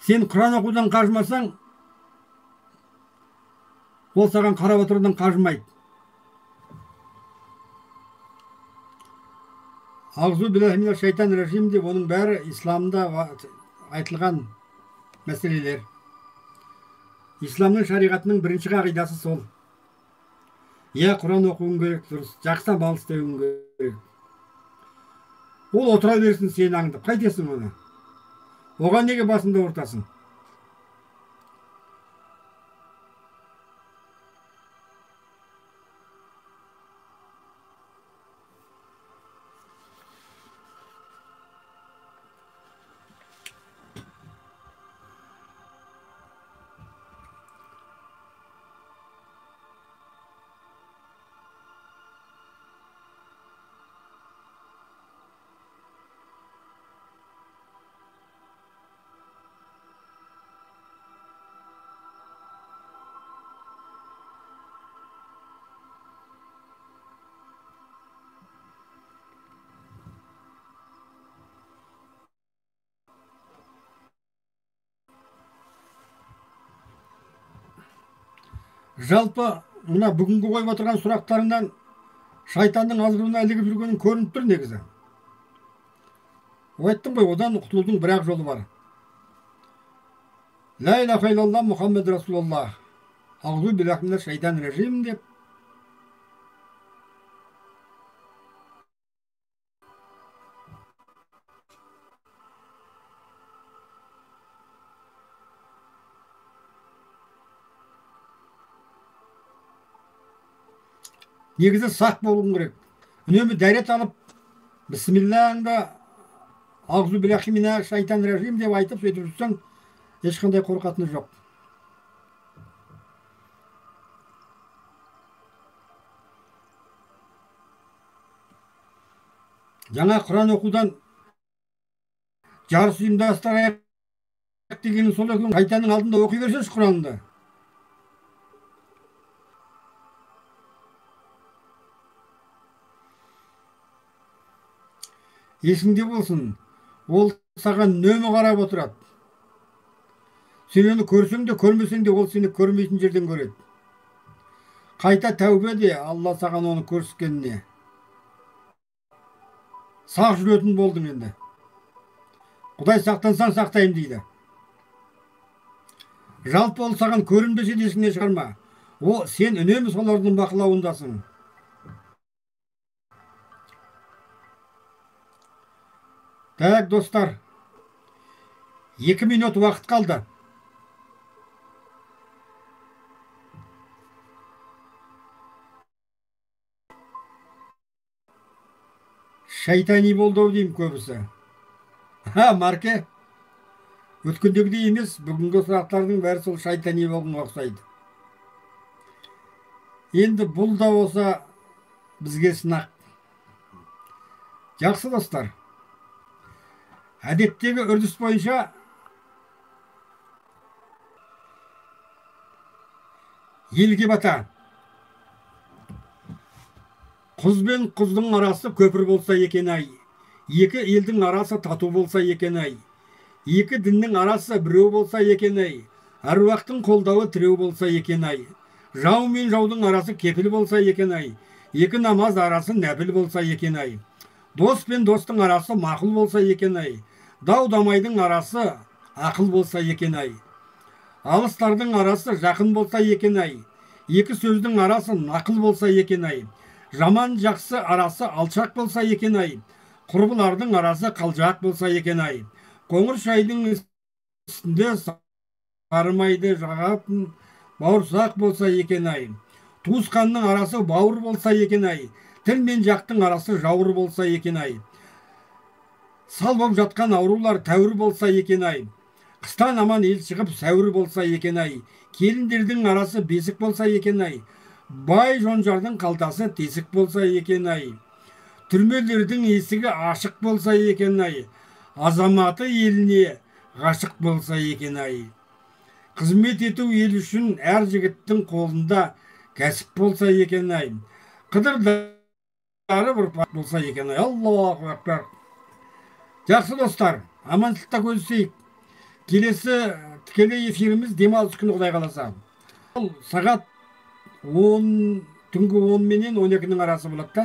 Speaker 2: Сен Құран оқудан қажымасаң, ол саған қарап отырудан қажымайды. Ауызу билляхи шайтан режим деп оның бәрі исламда айтылған мәселелер. Исламның шариғатының бірінші қағидасы сол. Я Құран оқуың керек, дұрыс, жақсы амал істеуің керек. Ол отыра берсін сені аңдып, қайтесің оны? Оған неге басында ортасың? Жалпы, мына бүгінгі қойып отырған сұрақтарынан шайтанның азғырына ілігіп жүргенін көрініп тұр негізі. Айттым ғой, одан құтылудың бір-ақ жолы бар. Ла илаха иллаллах Мұхаммед Расулаллах. Аузу биллахи минаш шайтанир режим деп. Негізі сақ болуың керек. Үнемі дәрет алып, бісмиллахыңда аузу биллахи минаш шайтанир режим деп айтып сөйтіп жүрсең, ешқандай қорқатыны жоқ. Жаңа Құран оқудан жарыс ұйымдастырайық дегені сол екен. Шайтанның алдында оқи берсеңші Құранды. Есіңде болсын, ол саған үнемі қарап отырады. Сен оны көрсең де, көрмесең де, ол сені көрмейтін жерден көреді. Қайта тәубе де, Алла саған оны көрсеткеніне. Сақ жүретін болдың енді. Құдай сақтансаң сақтайым дейді. Жалпы ол саған көрінбесе де есіңнен шығарма. О, сен үнемі солардың бақылауындасың. Так, достар, 2 минут уақыт қалды. Шайтани болды деймін көбісі. Марке, өткендегідей емес, бүгінгі сұрақтардың бәрі сол шайтани болғанға ұқсайды. Енді бұл да болса бізге сынақ. Жақсы достар, әдеттегі үрдіс бойынша елге бата. Құз бен құздың арасы көпір болса екен-ай. Екі елдің арасы тату болса екен-ай. Екі діннің арасы біреу болса екен-ай. Әруақтың қолдауы тіреу болса екен-ай. Жау мен жаудың арасы кепіл болса екен-ай. Екі намаз арасы нәпіл болса екен-ай. Дос пен достың арасы мақұл болса екен-ай. Дау-дамайдың арасы ақыл болса екен-ай. Алыстардың арасы жақын болса екен-ай. Екі сөздің арасы нақыл болса екен-ай. Жаман жақсы арасы алшақ болса екен-ай. Құрбылардың арасы қалжақ болса екен-ай. Қоңыр шайдың үстінде сарымайды жағатын бауырсақ болса екен-ай. Туысқанның арасы бауыр болса екен-ай. Тіл мен жақтың арасы жауыр болса екен-ай. Сал боп жатқан аурулар тәуір болса екен-ай. Қыстан аман ел шығып сәуір болса екен-ай. Келіндердің арасы бесік болса екен-ай. Бай жонжардың қалтасы тесік болса екен-ай. Түрмелердің есігі ашық болса екен-ай. Азаматы еліне ғашық болса екен-ай. Қызмет ету ел үшін әр жігіттің қолында кәсіп болса екен-ай. Қыдырдары ұрпақ болса екен-ай. Аллаху акбар. Жақсы достар, амандықта көрісейік. Келесі тікелей эфиріміз демалыс күні Құдай қаласа. Сағат түнгі 10 менен 12-нің арасы болады да.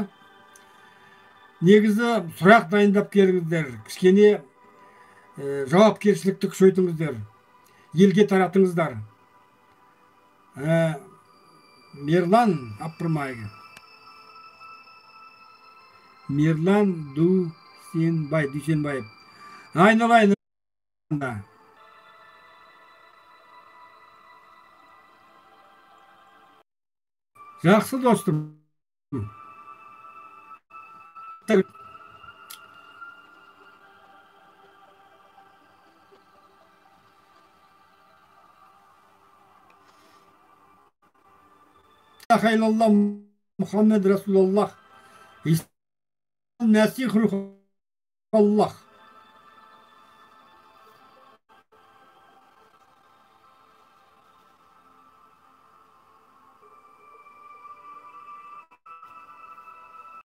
Speaker 2: Негізі сұрақ дайындап келіңіздер, кішкене жауапкершілікті күшейтіңіздер, елге таратыңыздар. Мерлан Аппырмайғы. Мерлан Дүйсенбаев. Айналайын. Жақсы достым. Хайlallah Muhammed Resulullah. Nesihullah.